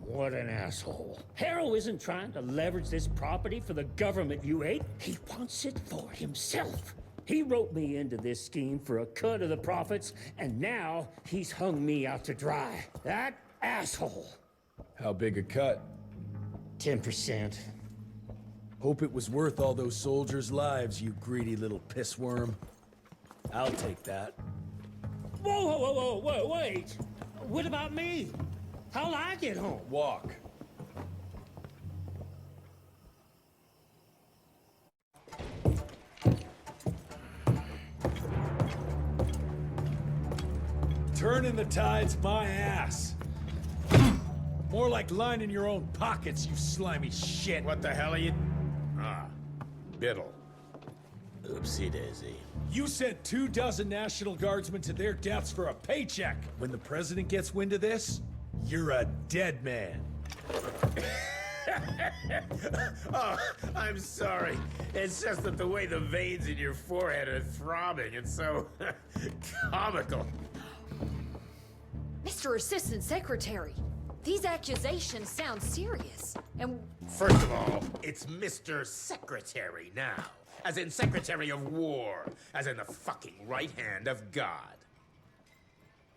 What an asshole. Harrow isn't trying to leverage this property for the government you ate. He wants it for himself. He wrote me into this scheme for a cut of the profits, and now he's hung me out to dry. That asshole. How big a cut? 10%. Hope it was worth all those soldiers' lives, you greedy little pissworm. I'll take that. Whoa, wait! What about me? How'll I get home? Walk. Turning the tide's my ass. More like lining your own pockets, you slimy shit. What the hell are you... Ah, Biddle. Oopsie daisy. You sent 24 National Guardsmen to their deaths for a paycheck. When the president gets wind of this, you're a dead man. Oh, I'm sorry. It's just that the way the veins in your forehead are throbbing, it's so comical. Mr. Assistant Secretary, these accusations sound serious, and... First of all, it's Mr. Secretary now. As in Secretary of War. As in the fucking right hand of God.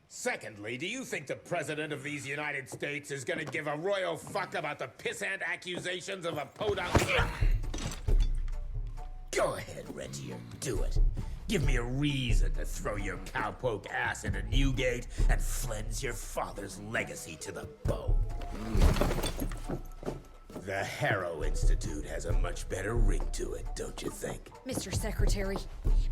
Secondly, do you think the President of these United States is gonna give a royal fuck about the pissant accusations of a podunk... Go ahead, Rentier, do it. Give me a reason to throw your cowpoke ass into Newgate and cleanse your father's legacy to the bone. The Harrow Institute has a much better ring to it, don't you think? Mr. Secretary,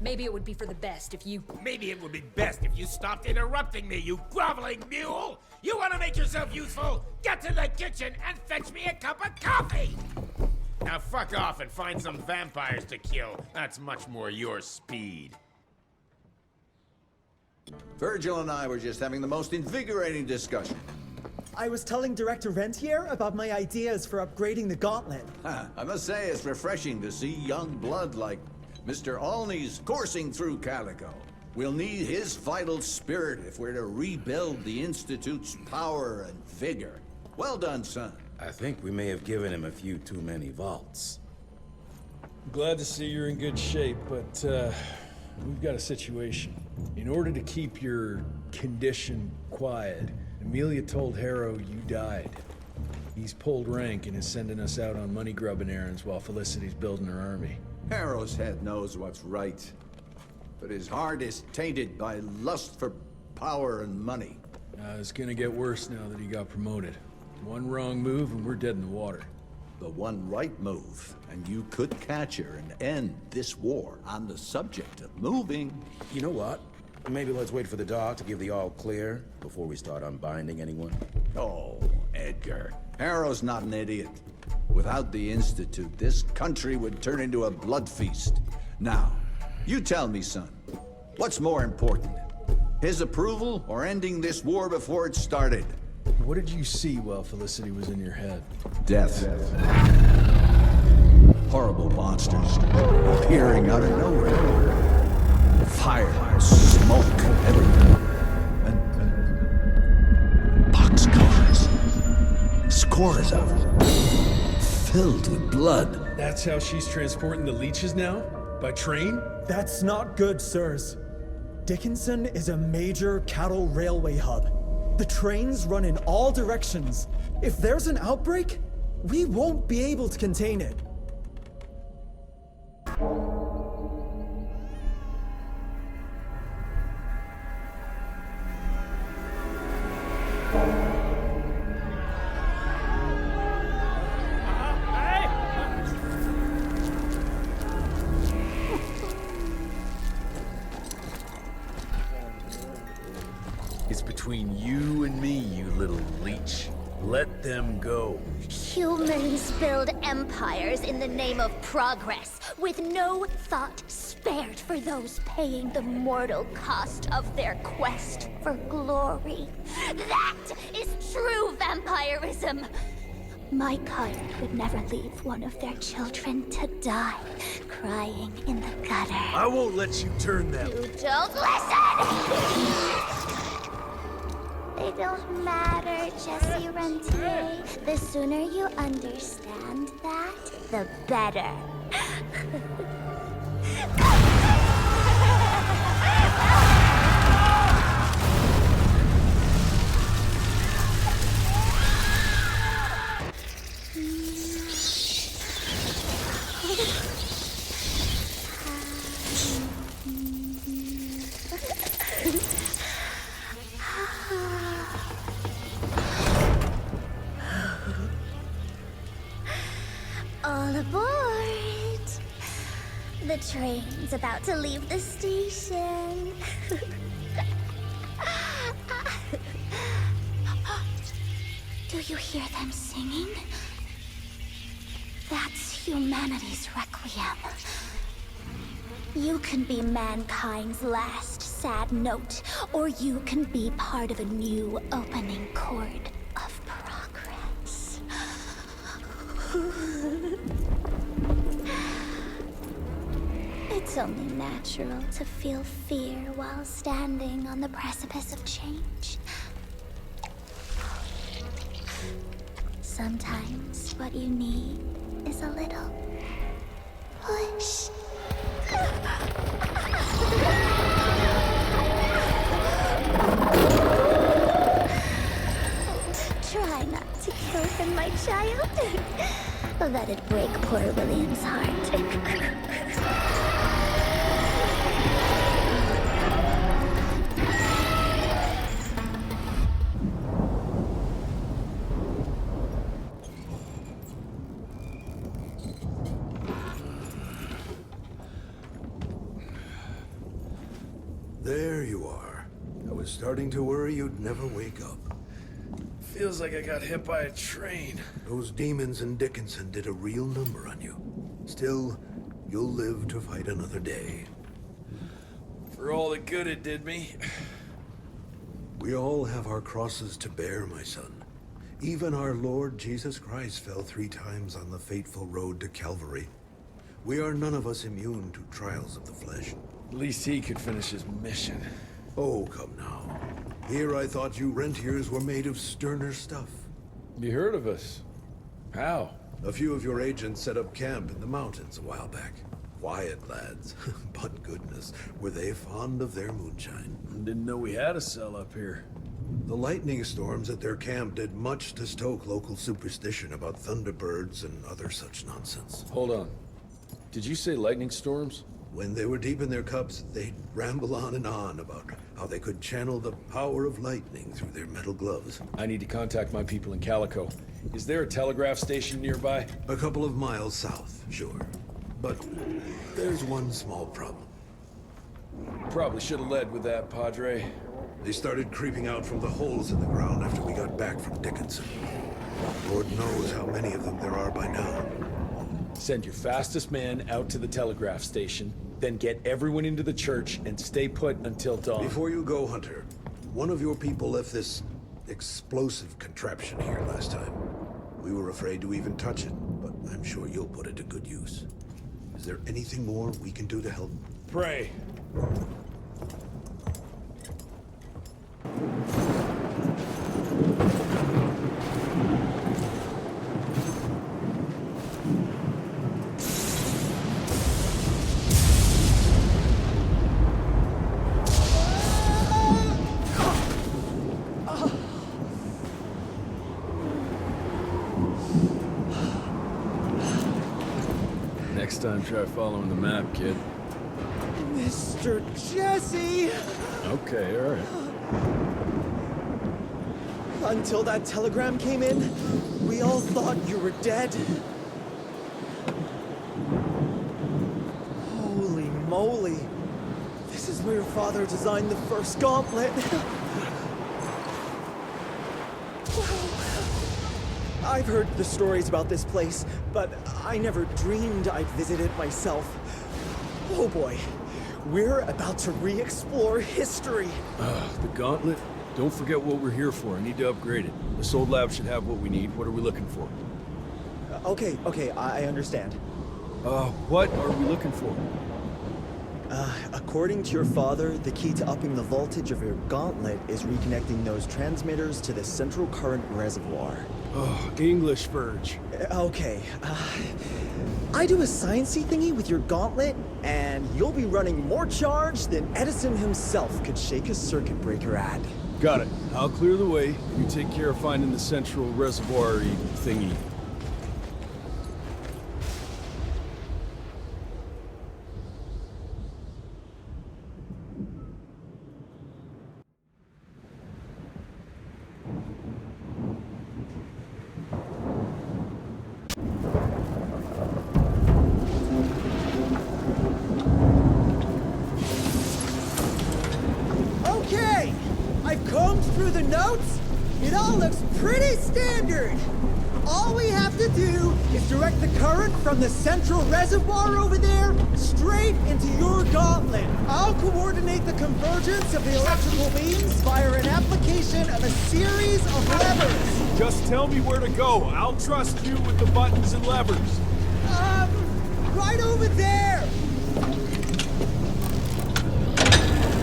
maybe it would be for the best if you... Maybe it would be best if you stopped interrupting me, you groveling mule! You want to make yourself useful? Get to the kitchen and fetch me a cup of coffee! Now fuck off and find some vampires to kill. That's much more your speed. Virgil and I were just having the most invigorating discussion. I was telling Director Rentier about my ideas for upgrading the gauntlet. I must say it's refreshing to see young blood like Mr. Alney's coursing through Calico. We'll need his vital spirit if we're to rebuild the Institute's power and vigor. Well done, son. I think we may have given him a few too many vaults. Glad to see you're in good shape, but we've got a situation. In order to keep your condition quiet, Amelia told Harrow you died. He's pulled rank and is sending us out on money-grubbing errands while Felicity's building her army. Harrow's head knows what's right, but his heart is tainted by lust for power and money. It's gonna get worse now that he got promoted. One wrong move and we're dead in the water. The one right move, and you could catch her and end this war. On the subject of moving... You know what? Maybe let's wait for the doc to give the all clear before we start unbinding anyone. Oh, Edgar. Harrow's not an idiot. Without the Institute, this country would turn into a blood feast. Now, you tell me, son, what's more important? His approval or ending this war before it started? What did you see while Felicity was in your head? Death. Horrible monsters appearing out of nowhere. Fire, smoke, everything. And boxcars. Scores of them. Filled with blood. That's how she's transporting the leeches now? By train? That's not good, sirs. Dickinson is a major cattle railway hub. The trains run in all directions. If there's an outbreak, we won't be able to contain it. It's between you and me, you little leech. Let them go. Humans build empires in the name of progress, with no thought spared for those paying the mortal cost of their quest for glory. That is true vampirism! My kind would never leave one of their children to die, crying in the gutter. I won't let you turn them. You don't listen! They don't matter, Jesse Rentier. The sooner you understand that, the better. All aboard! The train's about to leave the station. Do you hear them singing? That's humanity's requiem. You can be mankind's last sad note, or you can be part of a new opening chord of progress. It's only natural to feel fear while standing on the precipice of change. Sometimes what you need is a little push. Try not to kill him, my child. Let it break poor William's heart. There you are. I was starting to worry you'd never wake up. Feels like I got hit by a train. Those demons in Dickinson did a real number on you. Still, you'll live to fight another day. For all the good it did me. We all have our crosses to bear, my son. Even our Lord Jesus Christ fell 3 times on the fateful road to Calvary. We are none of us immune to trials of the flesh. At least he could finish his mission. Oh, come now. Here I thought you rentiers were made of sterner stuff. You heard of us? How? A few of your agents set up camp in the mountains a while back. Quiet lads, but goodness, were they fond of their moonshine. Didn't know we had a cell up here. The lightning storms at their camp did much to stoke local superstition about thunderbirds and other such nonsense. Hold on. Did you say lightning storms? When they were deep in their cups, they'd ramble on and on about how they could channel the power of lightning through their metal gloves. I need to contact my people in Calico. Is there a telegraph station nearby? A couple of miles south, sure. But there's one small problem. Probably should have led with that, Padre. They started creeping out from the holes in the ground after we got back from Dickinson. Lord knows how many of them there are by now. Send your fastest man out to the telegraph station, then get everyone into the church and stay put until dawn. Before you go, Hunter, one of your people left this explosive contraption here last time. We were afraid to even touch it, but I'm sure you'll put it to good use. Is there anything more we can do to help? Pray. Next time, try following the map, kid. Mr. Jesse! Okay, all right. Until that telegram came in, we all thought you were dead. Holy moly. This is where your father designed the first gauntlet. I've heard the stories about this place, but I never dreamed I'd visit it myself. Oh boy, we're about to re-explore history. The gauntlet? Don't forget what we're here for. I need to upgrade it. This old lab should have what we need. What are we looking for? Okay, I understand. What are we looking for? According to your father, the key to upping the voltage of your gauntlet is reconnecting those transmitters to the central current reservoir. Oh, English Verge. Okay, I do a sciencey thingy with your gauntlet, and you'll be running more charge than Edison himself could shake a circuit breaker at. Got it. I'll clear the way. You take care of finding the central reservoir-y thingy. I've combed through the notes. It all looks pretty standard. All we have to do is direct the current from the central reservoir over there straight into your gauntlet. I'll coordinate the convergence of the electrical beams via an application of a series of levers. Just tell me where to go. I'll trust you with the buttons and levers. Right over there.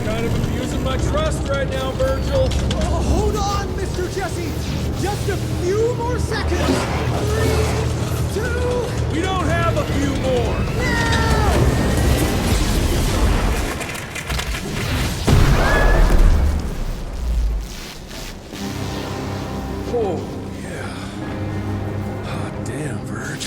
Kind of abusing my trust right now, Virgil. Oh, hold on, Mr. Jesse. Just a few more seconds. 3, 2... We don't have a few more. Now! Oh, yeah. Hot damn, Virg.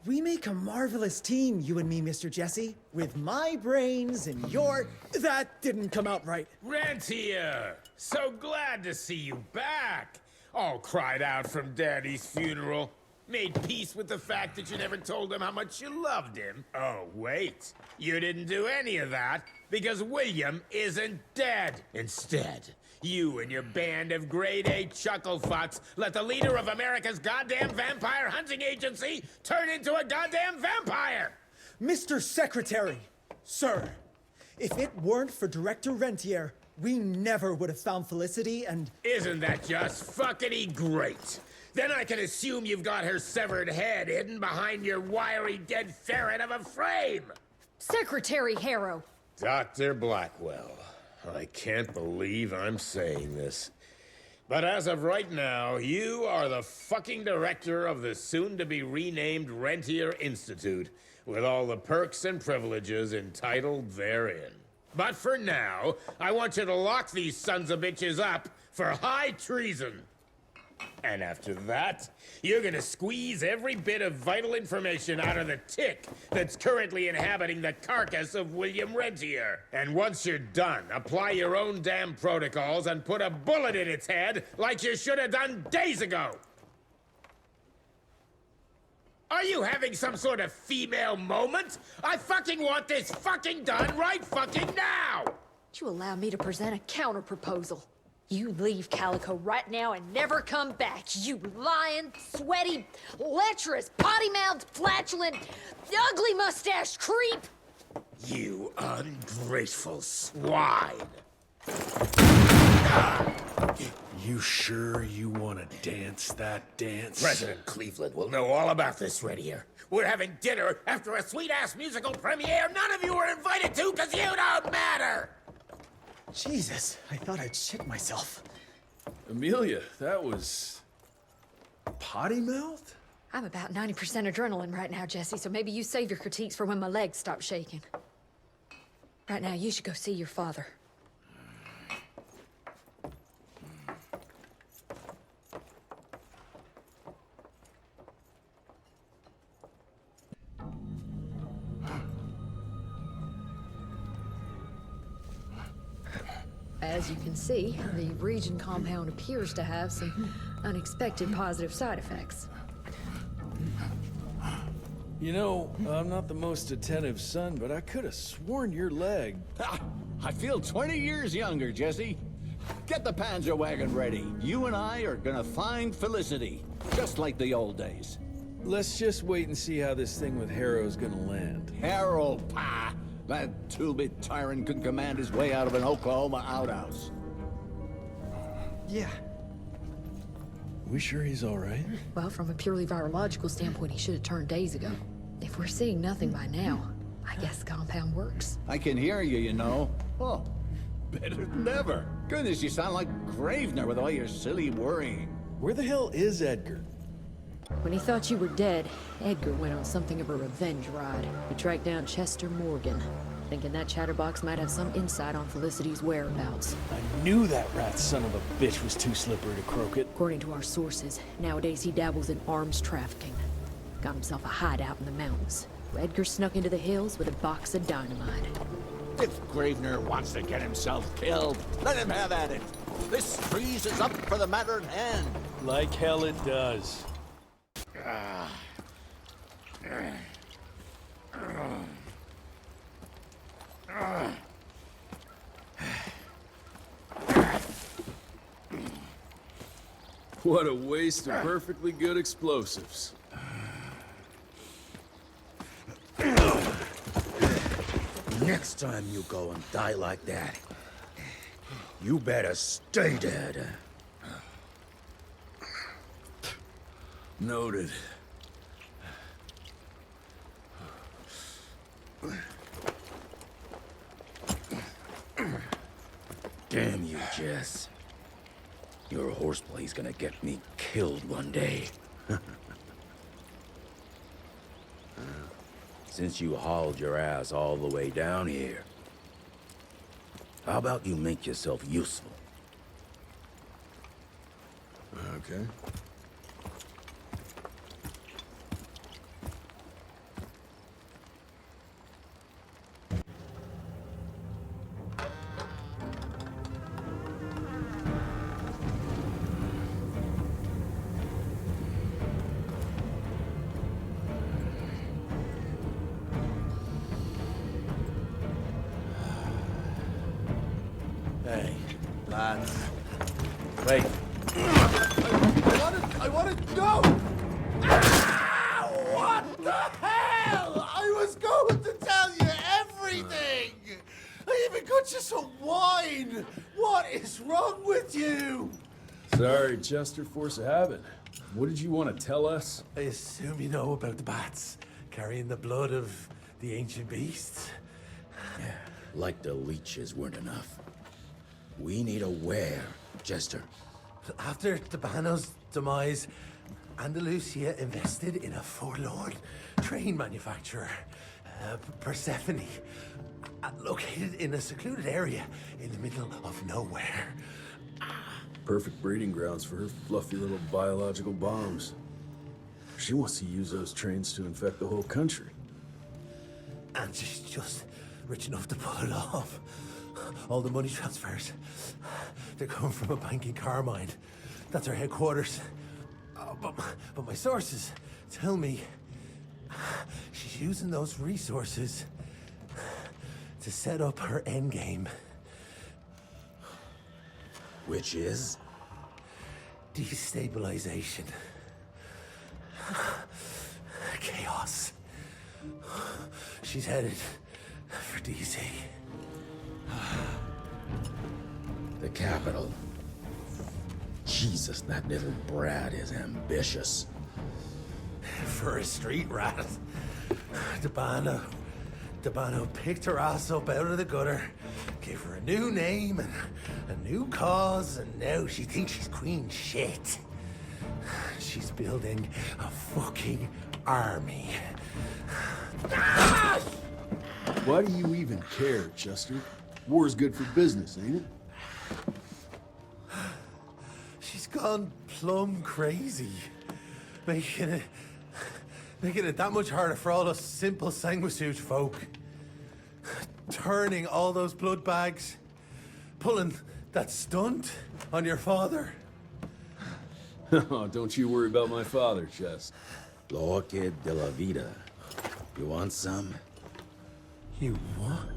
We make a marvelous team, you and me, Mr. Jesse. With my brains and your... That didn't come out right. Rentier! So glad to see you back! All cried out from Daddy's funeral. Made peace with the fact that you never told him how much you loved him. Oh, wait. You didn't do any of that because William isn't dead. Instead, you and your band of grade-A chucklefucks let the leader of America's goddamn vampire hunting agency turn into a goddamn vampire! Mr. Secretary, sir, if it weren't for Director Rentier, we never would have found Felicity and... Isn't that just fuckity great? Then I can assume you've got her severed head hidden behind your wiry dead ferret of a frame! Secretary Harrow! Dr. Blackwell, I can't believe I'm saying this. But as of right now, you are the fucking director of the soon-to-be renamed Rentier Institute, with all the perks and privileges entitled therein. But for now, I want you to lock these sons of bitches up for high treason. And after that, you're gonna squeeze every bit of vital information out of the tick that's currently inhabiting the carcass of William Rentier. And once you're done, apply your own damn protocols and put a bullet in its head like you should have done days ago. Are you having some sort of female moment? I fucking want this fucking done right fucking now! Would you allow me to present a counter-proposal? You leave Calico right now and never come back, you lying, sweaty, lecherous, potty-mouthed, flatulent, ugly mustached creep! You ungrateful swine! You sure you want to dance that dance? President Cleveland will know all about this right here. We're having dinner after a sweet-ass musical premiere none of you were invited to because you don't matter! Jesus, I thought I'd shit myself. Amelia, that was... potty mouth? I'm about 90% adrenaline right now, Jesse, so maybe you save your critiques for when my legs stop shaking. Right now, you should go see your father. As you can see, the region compound appears to have some unexpected positive side effects. You know, I'm not the most attentive son, but I could have sworn your leg... I feel 20 years younger, Jesse. Get the Panzer wagon ready. You and I are gonna find Felicity, just like the old days. Let's just wait and see how this thing with Harrow's gonna land. Harrow, pa! That two-bit tyrant could command his way out of an Oklahoma outhouse. Yeah. We sure he's all right? Well, from a purely virological standpoint, he should have turned days ago. If we're seeing nothing by now, I guess the compound works. I can hear you, you know. Oh, better than ever. Goodness, you sound like Gravener with all your silly worrying. Where the hell is Edgar? When he thought you were dead, Edgar went on something of a revenge ride. He tracked down Chester Morgan, thinking that chatterbox might have some insight on Felicity's whereabouts. I knew that rat son of a bitch was too slippery to croak it. According to our sources, nowadays he dabbles in arms trafficking. Got himself a hideout in the mountains. Edgar snuck into the hills with a box of dynamite. If Gravener wants to get himself killed, let him have at it. This freeze is up for the matter at hand. Like hell it does. What a waste of perfectly good explosives. Next time you go and die like that, you better stay dead. Noted. Damn you, Jess. Your horseplay's gonna get me killed one day. Since you hauled your ass all the way down here, how about you make yourself useful? Okay. Hey, lads. Wait. I want to go! Ah, what the hell? I was going to tell you everything! I even got you some wine! What is wrong with you? Sorry, Chester, force of habit. What did you want to tell us? I assume you know about the bats carrying the blood of the ancient beasts. Yeah, like the leeches weren't enough. We need a where, Chester. After Tabano's demise, Andalusia invested in a forlorn train manufacturer, Persephone, located in a secluded area in the middle of nowhere. perfect breeding grounds for her fluffy little biological bombs. She wants to use those trains to infect the whole country. And she's just rich enough to pull it off. All the money transfers, they're coming from a bank in Carmine. That's her headquarters. But my sources tell me she's using those resources to set up her endgame. Which is? Destabilization. Chaos. She's headed for DC. The capital. Jesus, that little brat is ambitious. For a street rat. Debano picked her ass up out of the gutter, gave her a new name and a new cause, and now she thinks she's queen shit. She's building a fucking army. Why do you even care, Chester? War's good for business, ain't it? She's gone plumb crazy. Making it that much harder for all us simple sanguisuge folk. Turning all those blood bags. Pulling that stunt on your father. Oh, don't you worry about my father, Chest. L'orchid de la vida. You want some? You what?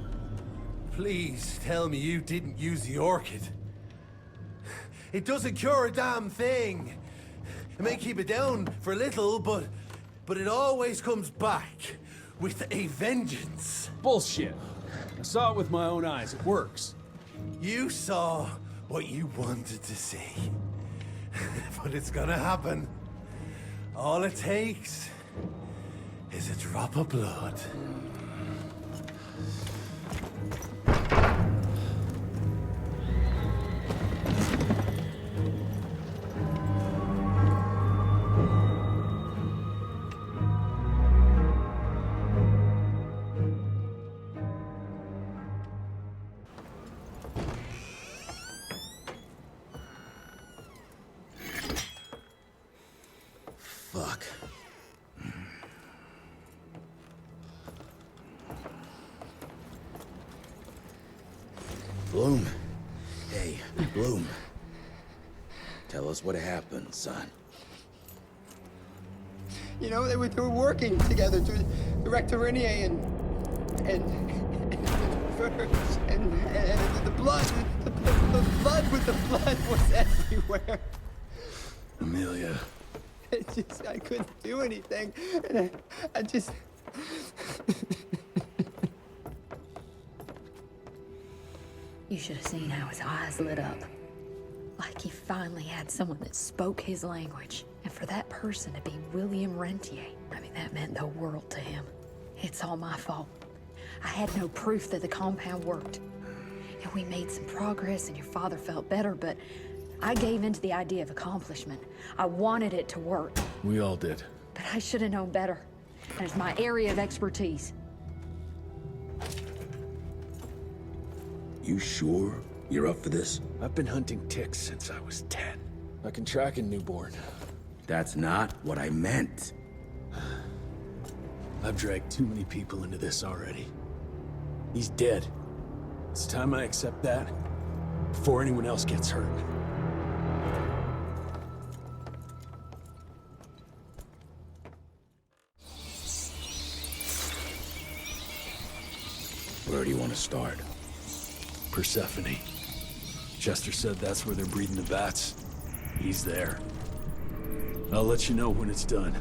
Please tell me you didn't use the orchid. It doesn't cure a damn thing. It may keep it down for a little, but it always comes back with a vengeance. Bullshit. I saw it with my own eyes. It works. You saw what you wanted to see. But it's gonna happen. All it takes is a drop of blood. Fuck. Bloom. Hey, Bloom. Tell us what happened, son. You know, they were working together to direct Renier and the blood with the blood was everywhere. Amelia. I couldn't do anything. And I just... You should have seen how his eyes lit up. Like he finally had someone that spoke his language. And for that person to be William Rentier, I mean, that meant the world to him. It's all my fault. I had no proof that the compound worked. And we made some progress and your father felt better, but I gave in to the idea of accomplishment. I wanted it to work. We all did. But I should have known better. And it's my area of expertise. You sure you're up for this? I've been hunting ticks since I was 10. I can track a newborn. That's not what I meant. I've dragged too many people into this already. He's dead. It's time I accept that before anyone else gets hurt. Where do you want to start? Persephone. Chester said that's where they're breeding the bats. He's there. I'll let you know when it's done.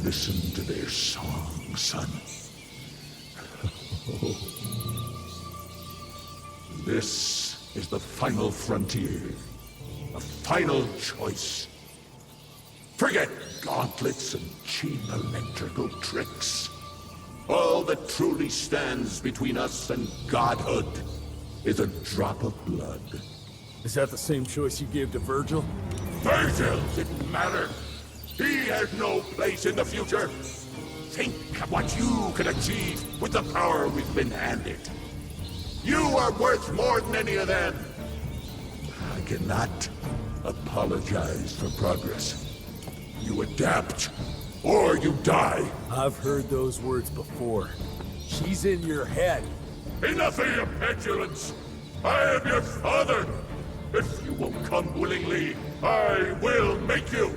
Listen to their song, son. This is the final frontier. A final choice. Forget gauntlets and cheap electrical tricks. All that truly stands between us and godhood is a drop of blood. Is that the same choice you gave to Virgil? Virgil didn't matter. He had no place in the future. Think of what you can achieve with the power we've been handed. You are worth more than any of them. I cannot apologize for progress. You adapt, or you die. I've heard those words before. She's in your head. Enough of your petulance! I am your father! If you won't come willingly, I will make you!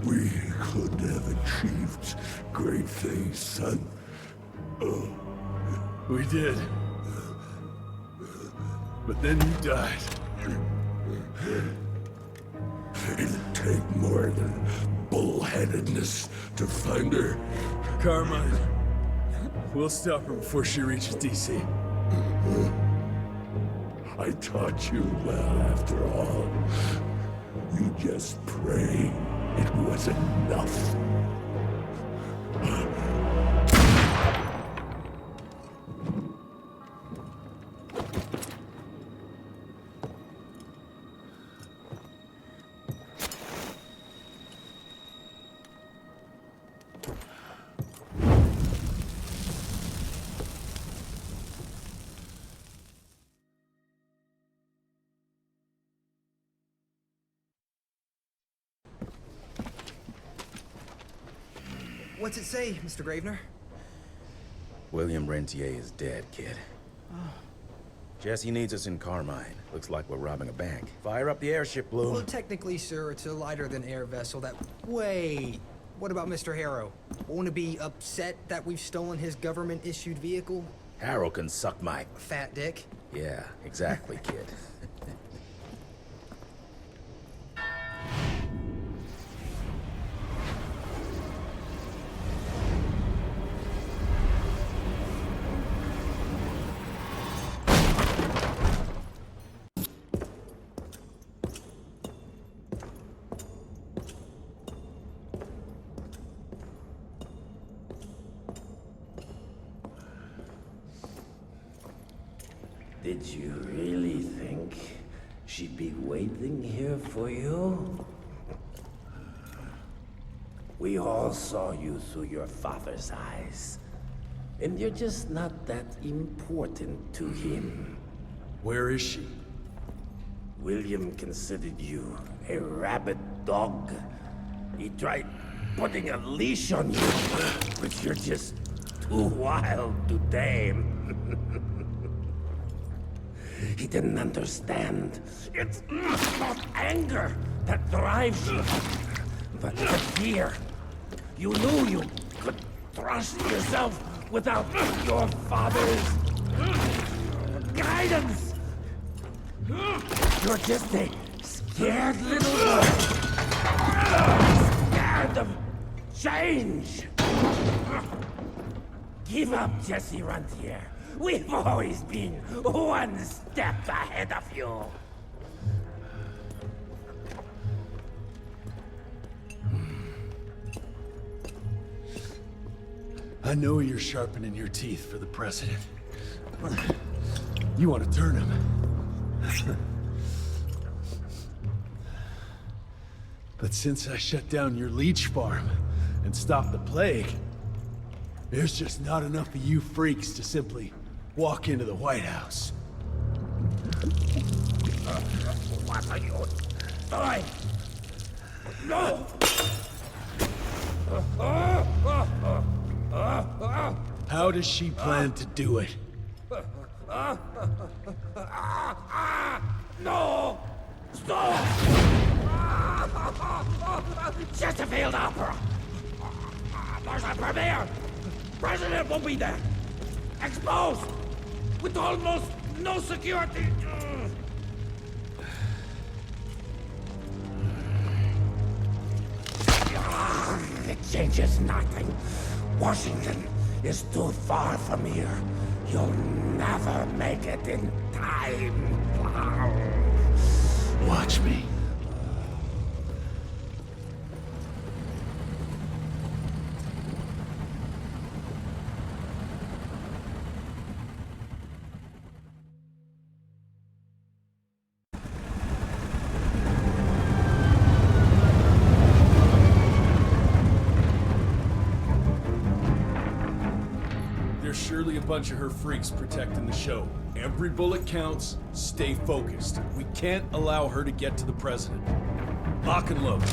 We could have achieved great things, son. We did. But then you died. It'd take more than bullheadedness to find her. Carmine, we'll stop her before she reaches DC. I taught you well after all. You just pray it was enough. What's it say, Mr. Gravener? William Rentier is dead, kid. Oh. Jesse needs us in Carmine. Looks like we're robbing a bank. Fire up the airship, Blue. Well, technically, sir, it's a lighter-than-air vessel that... Wait! What about Mr. Harrow? Won't he be upset that we've stolen his government-issued vehicle? Harrow can suck my... Fat dick? Yeah, exactly, kid. Did you really think she'd be waiting here for you? We all saw you through your father's eyes. And you're just not that important to him. Where is she? William considered you a rabid dog. He tried putting a leash on you, but you're just too wild to tame. He didn't understand. It's not anger that drives you, but the fear. You knew you could trust yourself without your father's guidance. You're just a scared little boy. Scared of change. Give up, Jesse Rentier. We've always been one step ahead of you. I know you're sharpening your teeth for the president. You want to turn him. But since I shut down your leech farm and stopped the plague, there's just not enough of you freaks to simply walk into the White House. What are you doing? No! How does she plan to do it? No! Stop! Chesterfield Opera! There's a premiere! President won't be there! Exposed! With almost no security! changes nothing. Washington is too far from here. You'll never make it in time. Watch me. There's surely a bunch of her freaks protecting the show. Every bullet counts. Stay focused. We can't allow her to get to the president. Lock and load.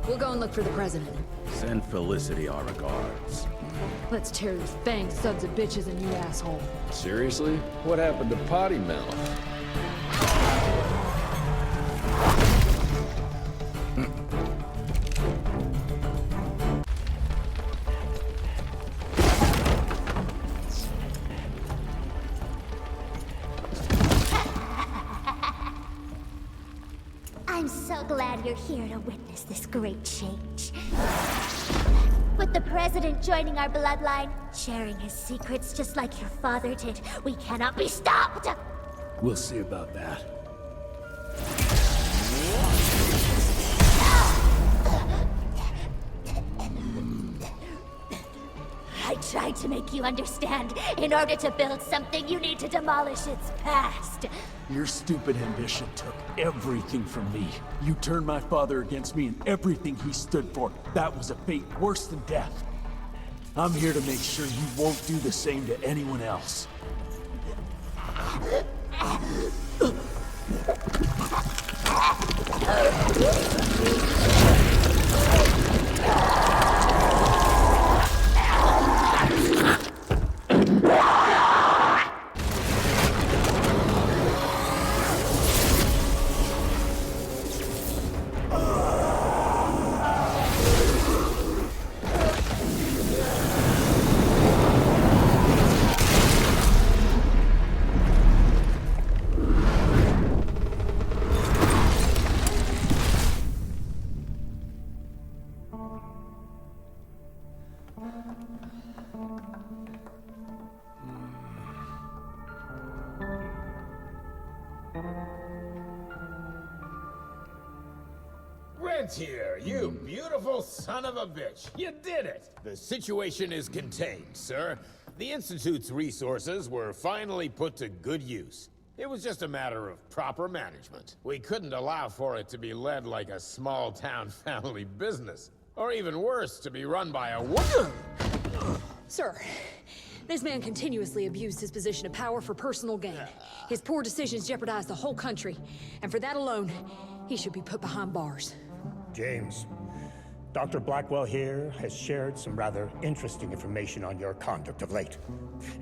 We'll go and look for the president. Send Felicity our regards. Let's tear these fanged sons of bitches a new asshole. Seriously? What happened to Potty Mouth? I'm so glad you're here to witness this great change. With the president joining our bloodline, sharing his secrets just like your father did, we cannot be stopped! We'll see about that. I tried to make you understand. In order to build something, you need to demolish its past. Your stupid ambition took everything from me. You turned my father against me and everything he stood for. That was a fate worse than death. I'm here to make sure you won't do the same to anyone else. Rentier, you beautiful son of a bitch. You did it. The situation is contained, sir. The Institute's resources were finally put to good use. It was just a matter of proper management. We couldn't allow for it to be led like a small-town family business. Or even worse, to be run by a woman. Sir, this man continuously abused his position of power for personal gain. His poor decisions jeopardized the whole country. And for that alone, he should be put behind bars. James, Dr. Blackwell here has shared some rather interesting information on your conduct of late.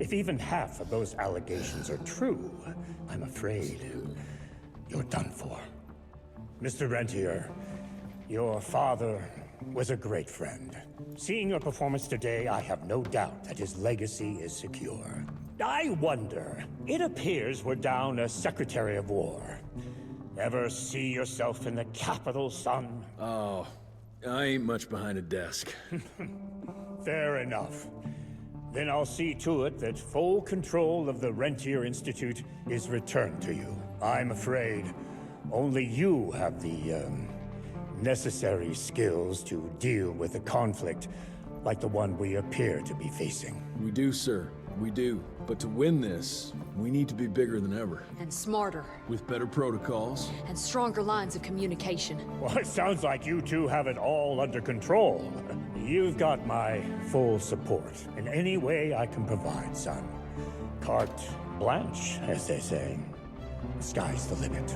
If even half of those allegations are true, I'm afraid you're done for. Mr. Rentier, your father was a great friend. Seeing your performance today, I have no doubt that his legacy is secure. I wonder, it appears we're down a Secretary of War. Ever see yourself in the Capitol, son? Oh, I ain't much behind a desk. Fair enough. Then I'll see to it that full control of the Rentier Institute is returned to you. I'm afraid only you have the, necessary skills to deal with a conflict like the one we appear to be facing. We do, sir. We do. But to win this, we need to be bigger than ever. And smarter. With better protocols. And stronger lines of communication. Well, it sounds like you two have it all under control. You've got my full support in any way I can provide, son. Carte blanche, as they say. The sky's the limit.